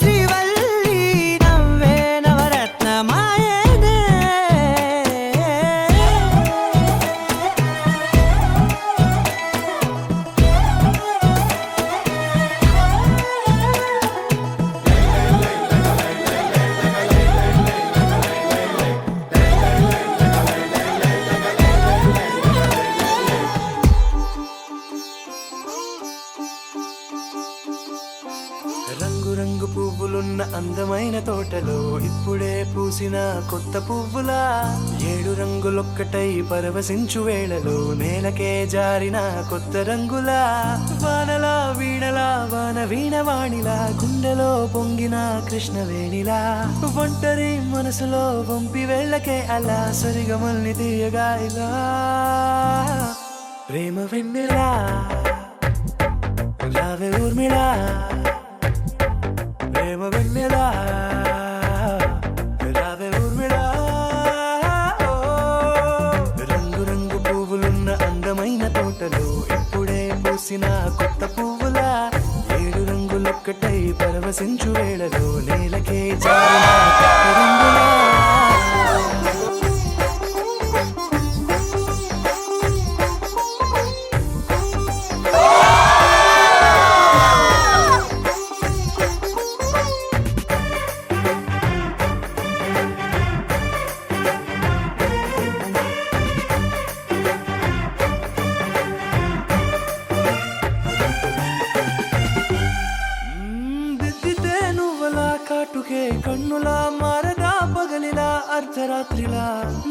శ్రీవల్లి నవ్వే నవరత్నమాయనే. రంగు రంగు పువ్వులున్న అందమైన తోటలో ఇప్పుడే పూసిన కొత్త పువ్వులా, 7 రంగులొక్కటై పరవశించు వేళలో నేలకే జారిన కొత్త రంగులా. వానలా వీణలా వాన వీణవాణిలా, గుండెలో పొంగిన కృష్ణవేణిలా. ఒంటరి మనసులో వంపి వెళ్ళకే అలా, సరిగమల్ని తీయగా ఇలా. ప్రేమ వెన్నెలా రావే ఊర్మిళా, ప్రేమ వెన్నెలా రావే ఊర్మిళా. రంగు రంగు పువ్వులున్న అందమైన తోటలో ఇప్పుడే పూసిన కొత్త పువ్వులా, 7 రంగులొక్కటై పరవశించు వేళలో నేలకే జారిన కొత్త రంగులా. దిద్దితే నువ్వలా కాటుకే కన్నులా, మారదా పగలిలా అర్ధరాత్రిలా.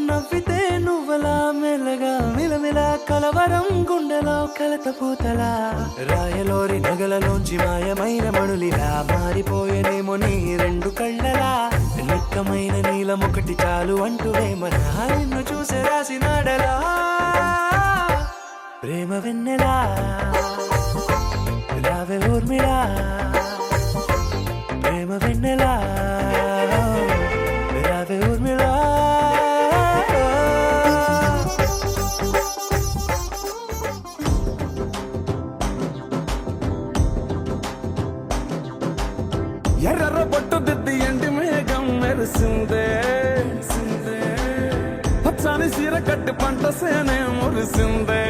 నవ్వితే నువ్వలా మెల్లగా మిలమిలా, కలవరం గుండెలో కలతపోతలా. రాయలోరి నగలలోంచి మాయమైన మణులిలా, మారిపోయేనేమో నీ 2 కళ్ళలా. నిక్కమైన నీలమొకటి చాలు అంటూ వేమనా, నిన్ను చూసే రాసినాడలా. ప్రేమ వెన్నెలా రావే ఊర్మిళా ప్రేమ వెన్నెలా రావే ఊర్మిళా ఎర్ర పట్టు దిద్ది ఎండి మేఘం మెరిసిందే పచ్చని సీర కట్టి పంట సేనే మురిసిందే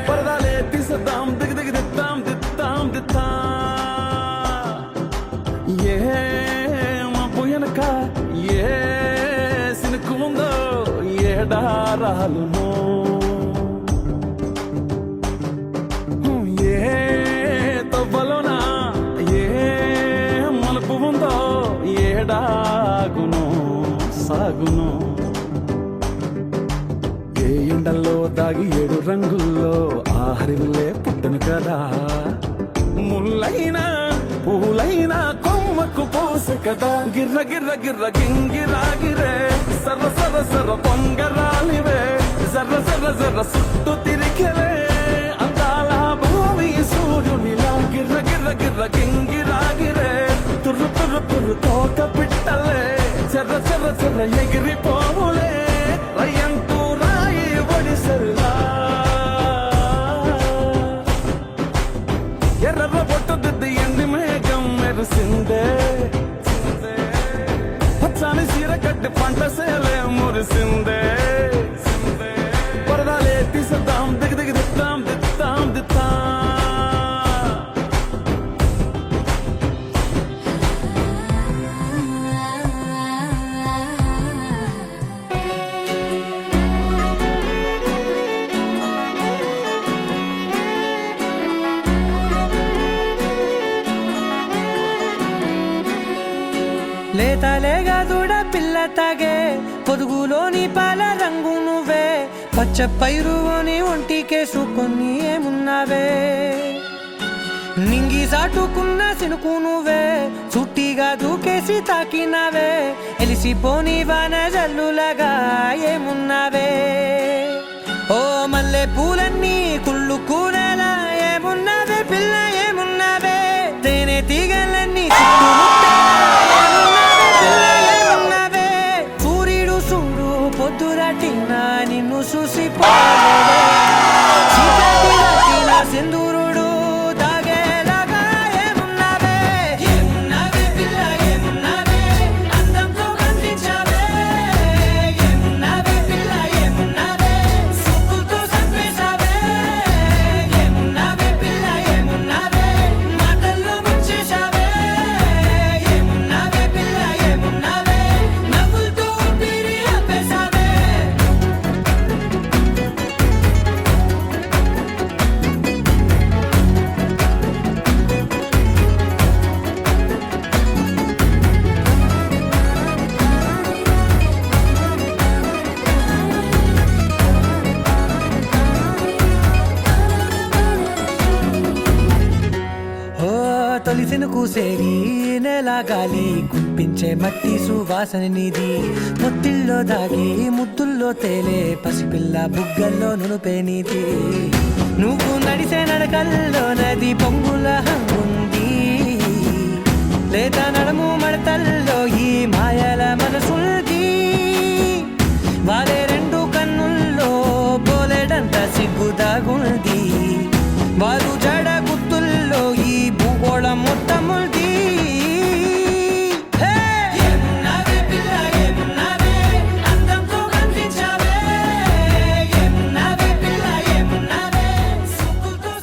పరదాలే తీసేద్దాం దిగి దిగి దిద్దాం దిద్దాం దిద్దా ఏ మా పోయనక ఏ సినుకు ఉందో ఏడారాలునో ఏ తవ్వలోనా ఏ మలుపు ఉందో ఏడాగును సాగును ఏ ఎండల్లో దాగి 7 రంగుల్లో ఆహరిల్లే పుట్టను కదా ముల్లైనా పూలైనా కొమ్మకు పోసె కదా గిర్ర గిర్ర గిర్ర గింగిరాగిరే సర్ర సర్ర సర్ర పొంగరాలివే జర్ర జర్ర జర్ర సుట్టు తిరిగిరే అందాల భూమి సూర్యునిలా గిర్ర గిర్ర గిర్ర గింగిరాగిరే తుర్రు తుర్రు తుర్రు తోక పిట్టలే చెర్ర చెర్ర చెర్ర ఎగిరిపోవులే రయ్యంటూ రాయి ఒడిసెల్లా ఎర్ర బొట్టు దిద్ది ఎండి మేఘం మెరిసిందే పచ్చని సీర కట్టి పంట సేలే మురిసిందే పరదాలే తీసేద్దాం దిగి దిగి దిద్దాం దిద్దాం దిద్దా లేతలేగా దూడ పిల్ల తాగే పొదుగులోని పాల రంగు నువ్వే పచ్చ పైరుని ఒంటికేసుకొని ఏమున్నావే నింగి సాటుకున్న సినుకు నువ్వే చుట్టిగా దూకేసి తాకినావే ఎలిసిపోని వాన జల్లులగా ఏమున్నావే ఓ మల్లె పూలన్నీ కుళ్ళు కూరలా ఏమున్నావే పిల్ల ఏమున్నావే తేనె తీగలన్నీ సూర్యుడు చూడు పొద్దురటిన నిన్ను చూసిపోలే సింధూరుడు తాగేలాగా ఏమున్నావే ఏమున్నావే పిల్ల ఏమున్నావే అందంతో కనిపించావే ఏమున్నావే పిల్ల ఏమున్నావే సుక్కుతో సంపేశావే ఏమున్నావే పిల్ల ఏమున్నావే మాటల్లో ముంచేశావే ఏమున్నావే పిల్ల ఏమున్నావే నవ్వులతో ఊపిరి ఆపేశావే ఓ తొలిసిన కూసేరి నెల గాలి గుప్పించే మట్టి సువాసన నీది పొత్తిల్లో దాగి ముద్దుల్లో తేలే పసిపిల్ల బుగ్గల్లో నునుపే నీది నువ్వు నడిసే నడకల్లో నది పొంగుల హంగుంది లేదా నడము మడతల్లో ఈ మాయల మనసుల్ది వాలే 2 కన్నుల్లో బోలెడంత సిగ్గుదాగుంది వారు జడ గుత్తుల్లో ఈ భూగోళం మొత్తముల్ది ఏమున్నావే పిల్ల ఏమున్నావే అందంతో కనిపించావే ఏమున్నావే పిల్ల ఏమున్నావే సుక్కుతో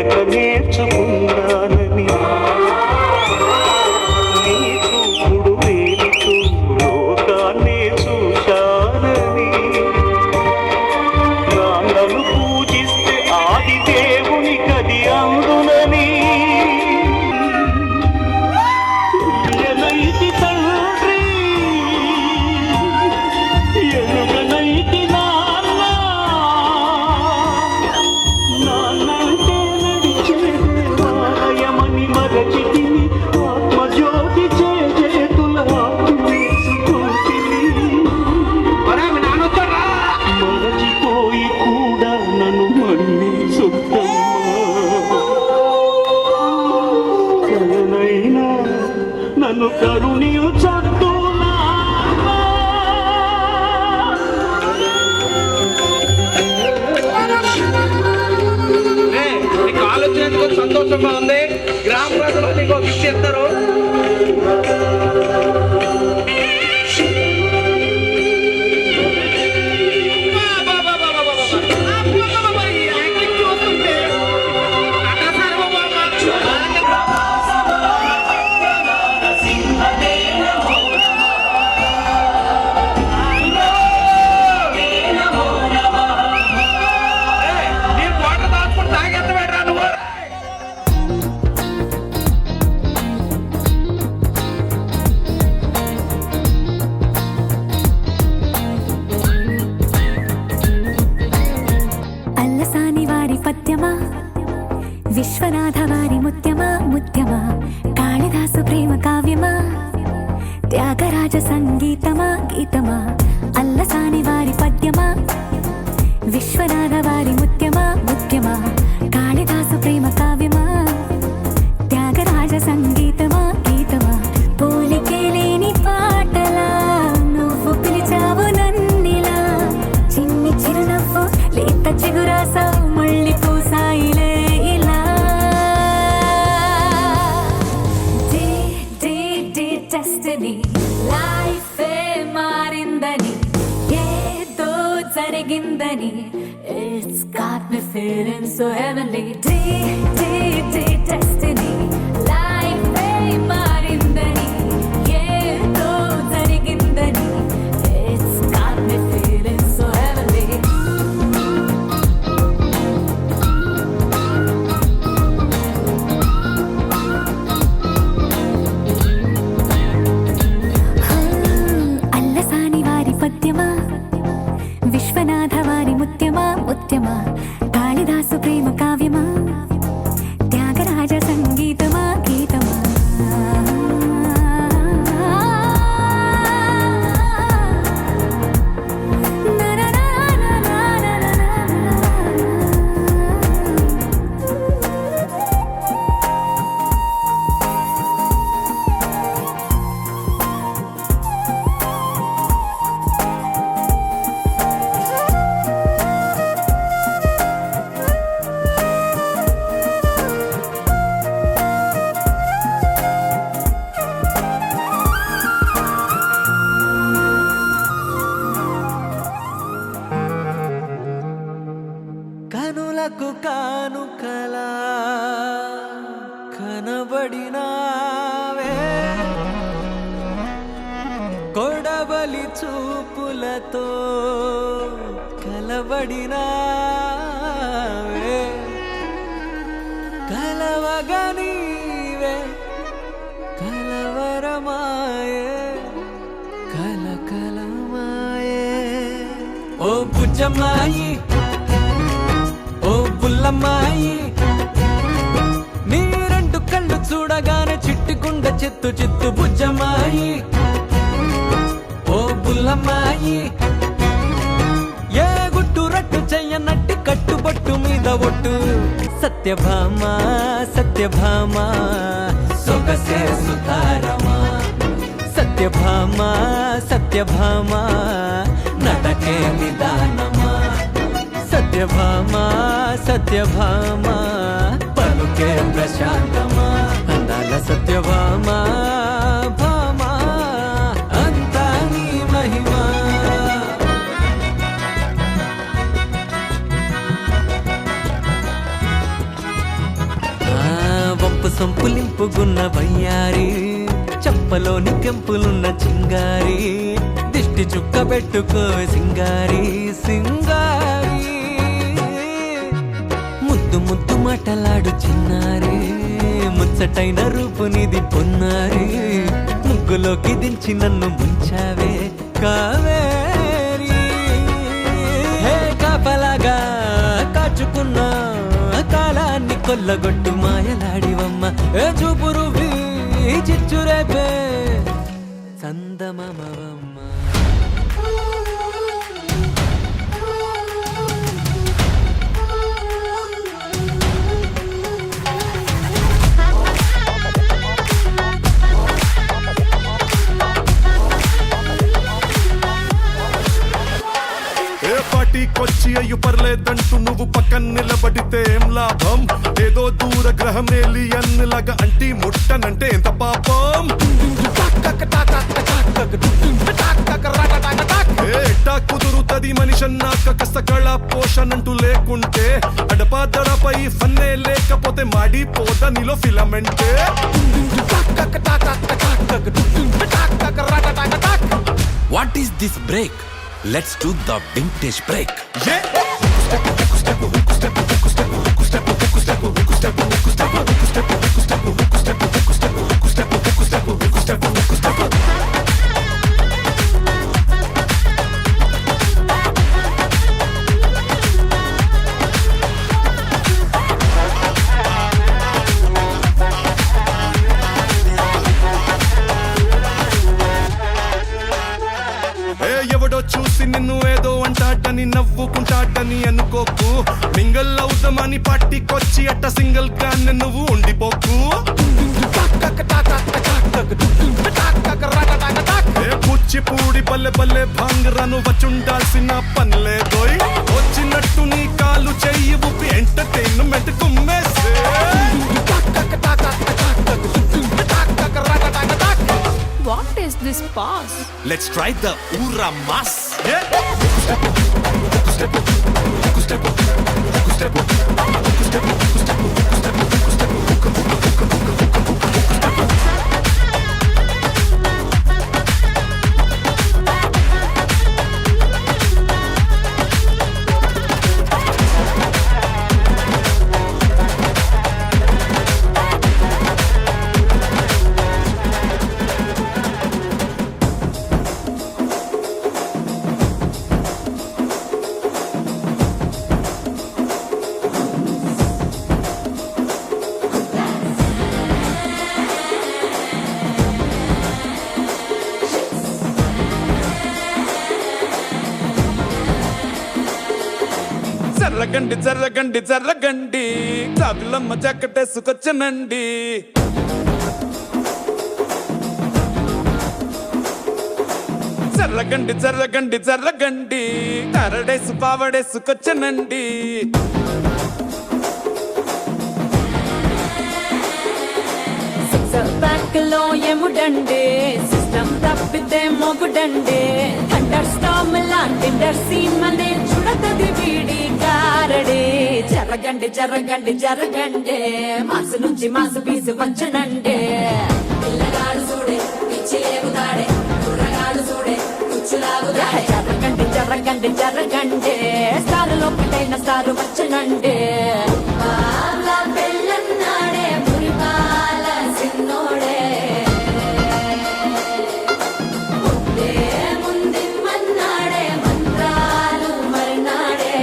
నడక నేర్చుకున్నానని నీ చూపుడు వేలితో లోకాన్నే చూశానని నాన్నను పూజిస్తే ఆది దేవుని కది అందునని ఎనైతి తండ్రి ఎనుగనైతి నాన్న నాన్నంటే నడిచే దేవాలయమని మరచితిని ఆత్మజ్యోతి చేతుల వేసుకుంటిని మరచిపోయి కూడా నన్ను మన్నించుద్దమ్మా నన్ను కరుణించద్దునా నీకు ఆలోచన సంతోషంగా ఉంది. గ్రామ ప్రజలు నీకు గిఫ్ట్ ఇస్తారు. అల్లసాని వారి పద్యమా విశ్వనాథ వారి ముత్యమా ముత్యమా కాళిదాసు ప్రేమ కావ్యమా త్యాగరాజ సంగీతమా గీతమా అల్లసాని వారి పద్యమా విశ్వనాథ వారి ముత్యమా ముత్యమా కాళిదాసు ప్రేమ కావ్యమా త్యాగరాజ సంగీతమా గీతమా పోలికే లేని పాటలా నువ్వు పిలిచావు నన్నిలా చిన్ని చిరునవ్వు లేత చిగురాసా మళ్ళీ పూసాయిలే ఇలా day day day destiny life మారిందని ఏదో జరిగిందని it's got me feeling so heavenly day day day destiny life మారిందని ఏదో జరిగిందని it's got me feeling so heavenly Allasani వారి పద్యమా విశ్వనాథ వారి ముత్యమా ముత్యమా కాళిదాసు ప్రేమ కావ్యమా త్యాగరాజ సంగీతమా గీతమా కనులకు కానుకలా కనబడినావే కొడబలి చూపులతో కలబడినావే కలవగా నీవే కలవరమాయే కలకలమాయే ఓ బుజ్జమ్మాయి ఓ బుల్లమ్మాయి నీ రెండు కళ్ళు చూడగానే చిట్టుకుండ చిత్తు చిత్తు బుజ్జమ్మాయి ఓ బుల్లమ్మాయి ఏ గుట్టు రట్టు చెయ్యనట్టి కట్టుబట్టు మీద ఒట్టు సత్యభామ సత్యభామ సొగసే సుతారమా సత్యభామ సత్యభామ నడకే నిదానమా సత్యభామ సత్యభామ పలుకే ప్రశాంతమా అందాల సత్యభామ భామ అంతా నీ మహిమా కోసం పులింపుగున్న వయ్యారి, చెప్పలోని కెంపులున్న చింగారి, దిష్టి చుక్క పెట్టుకో సింగారి సింగారి. ముద్దు ముద్దు మాటలాడు చిన్నారి, ముచ్చటైన రూపునిది పొన్నారి, ముగ్గులోకి దించి నన్ను ముంచావే కావేరి. హే కాపలాగా కాచుకున్నా కాలాన్ని కొల్లగొట్టు మాయలాడివమ్మ, ఏ చూపురు చిచ్చురేపే చందమామవమ్మ. పార్టీకొచ్చి అయ్యు పర్లేదంటూ నువ్వు పక్కన నిలబడితే ఏం లాభం? ఏదో దూర గ్రహం ఏలియన్ లాగా అంటి ముట్టనంటే ఎంత పాపం? ఎట్టా కుదురుతది మనిషన్నాక కష్టకళ పోషణంటూ లేకుంటే, అడపాదడపై ఫన్నే లేకపోతే మాడిపోదా నీలో ఫిలమెంటే. What is this break? Let's do the vintage break. ఎవడో చూసి నిన్ను ఏదో అంటాడని నవ్వుకుంటాడని అనుకోకు. మింగల్ అవుదామని పార్టీకొచ్చి అట్ట సింగిల్ గా నువ్వు ఉండిపోకు. కూచిపూడి బల్లె బల్లె భాంగరాను వచ్చుండాల్సిన పనిలేదోయ్. వచ్చినట్టు నీ కాలు చెయ్యి ఊపి ఎంటర్టైన్మెంట్ కుమ్మేసే. What is this pass? Let's try the Ura Mas. జర్రగండి జర్రగండి జర్రగండి, కాకులమ్మ జక్కటేసుకొచ్చనండి. జర్రగండి జర్రగండి జర్రగండి, కరడేసు పావడేసుకొచ్చనండి. బ్యాక్ లో ఎముడండి, సిస్టమ్ తప్పితే మొగుడండి. థండర్ స్టామ్ లాంటి సీమనే చుడతది వీడి గారడి. జరగండి జరగండి జరగండి, మాసు నుంచి మాసు పీసు వచ్చనండి. పిల్లగాడు చూడే పిచ్చి లేగుతాడే, కుర్రగాడు చూడే కుచ్చులాగుతాడే. జరగండి జరగండి జరగండి, స్టారులో ఒకటైన స్టారు వచ్చనండి. పెళ్ళన్నాడే పురిపాల సిన్నోడే, ముందిమ్మన్నాడే మంత్రాలు మరినాడే.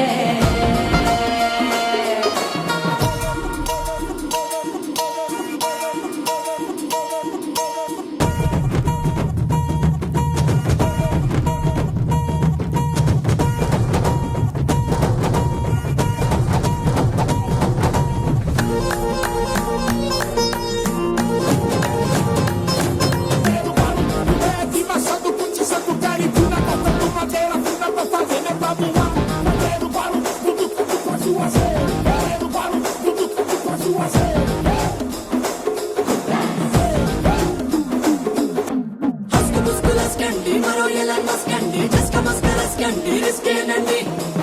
మరో ఎలా మస్కండి, జస్ట్ మస్కరస్కండి, రిస్కేనండి.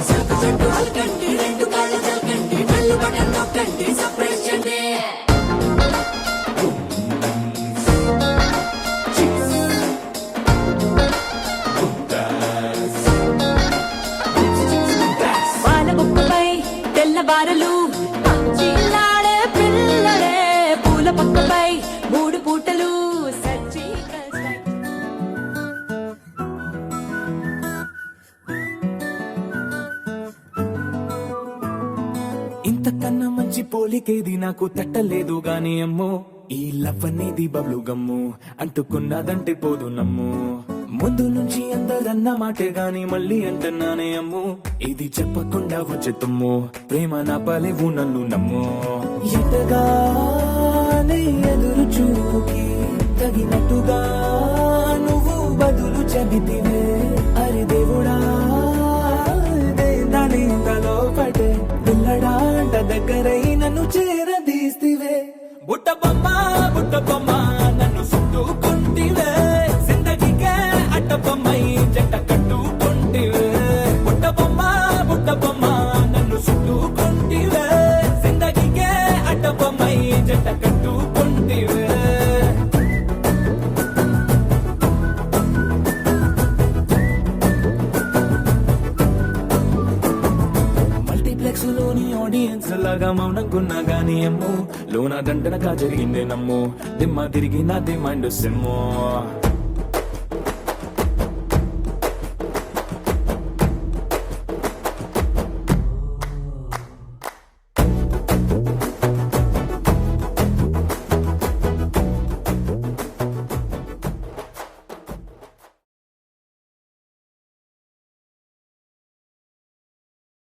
సరుకు చెట్టు అలకండి, రెండు కాళ్ళ జల్కండి, కళ్ళు బటన్ నొక్కండి, సప్రెస్ చేయండి. చిక్కేది నాకు తట్టలేదు గాని అమ్మో ఈ లవ్ అనేది బబ్లు గమ్ము అంటుకున్నదంటే పోదు నమ్ము ముందు నుంచి అందరన్న మాటే గాని మళ్ళీ అంటున్నానే అమ్ము ఇది చెప్పకుండా వచ్చే తుమ్ము ప్రేమ నా పలేవు నన్ను నమ్ము ఎటగానే ఎదురు చూకి తగినట్టుగా నువ్వు బదులు చెబితివే అరే దేవుడా దాని తలో పడే పిల్లడాంట దగ్గరై నన్ను చేరదీస్తివే బుట్ట బొమ్మ నన్ను చుట్టుకుంటివే జిందగీకే అట్ట బొమ్మై జంట కట్టుకుంటివే బుట్ట బొమ్మ నన్ను చుట్టుకుంటివే జిందగీకే అట్ట బొమ్మై జంట కట్టుకుంటివే మల్టీప్లెక్స్ లోని ఆడియన్స్ లాగా మౌనంకున్నా గానీ అమ్ము లోన దండనగా జరిగిందే నమ్ము దిమ్మ తిరిగి నాది మైండ్ సిమ్ము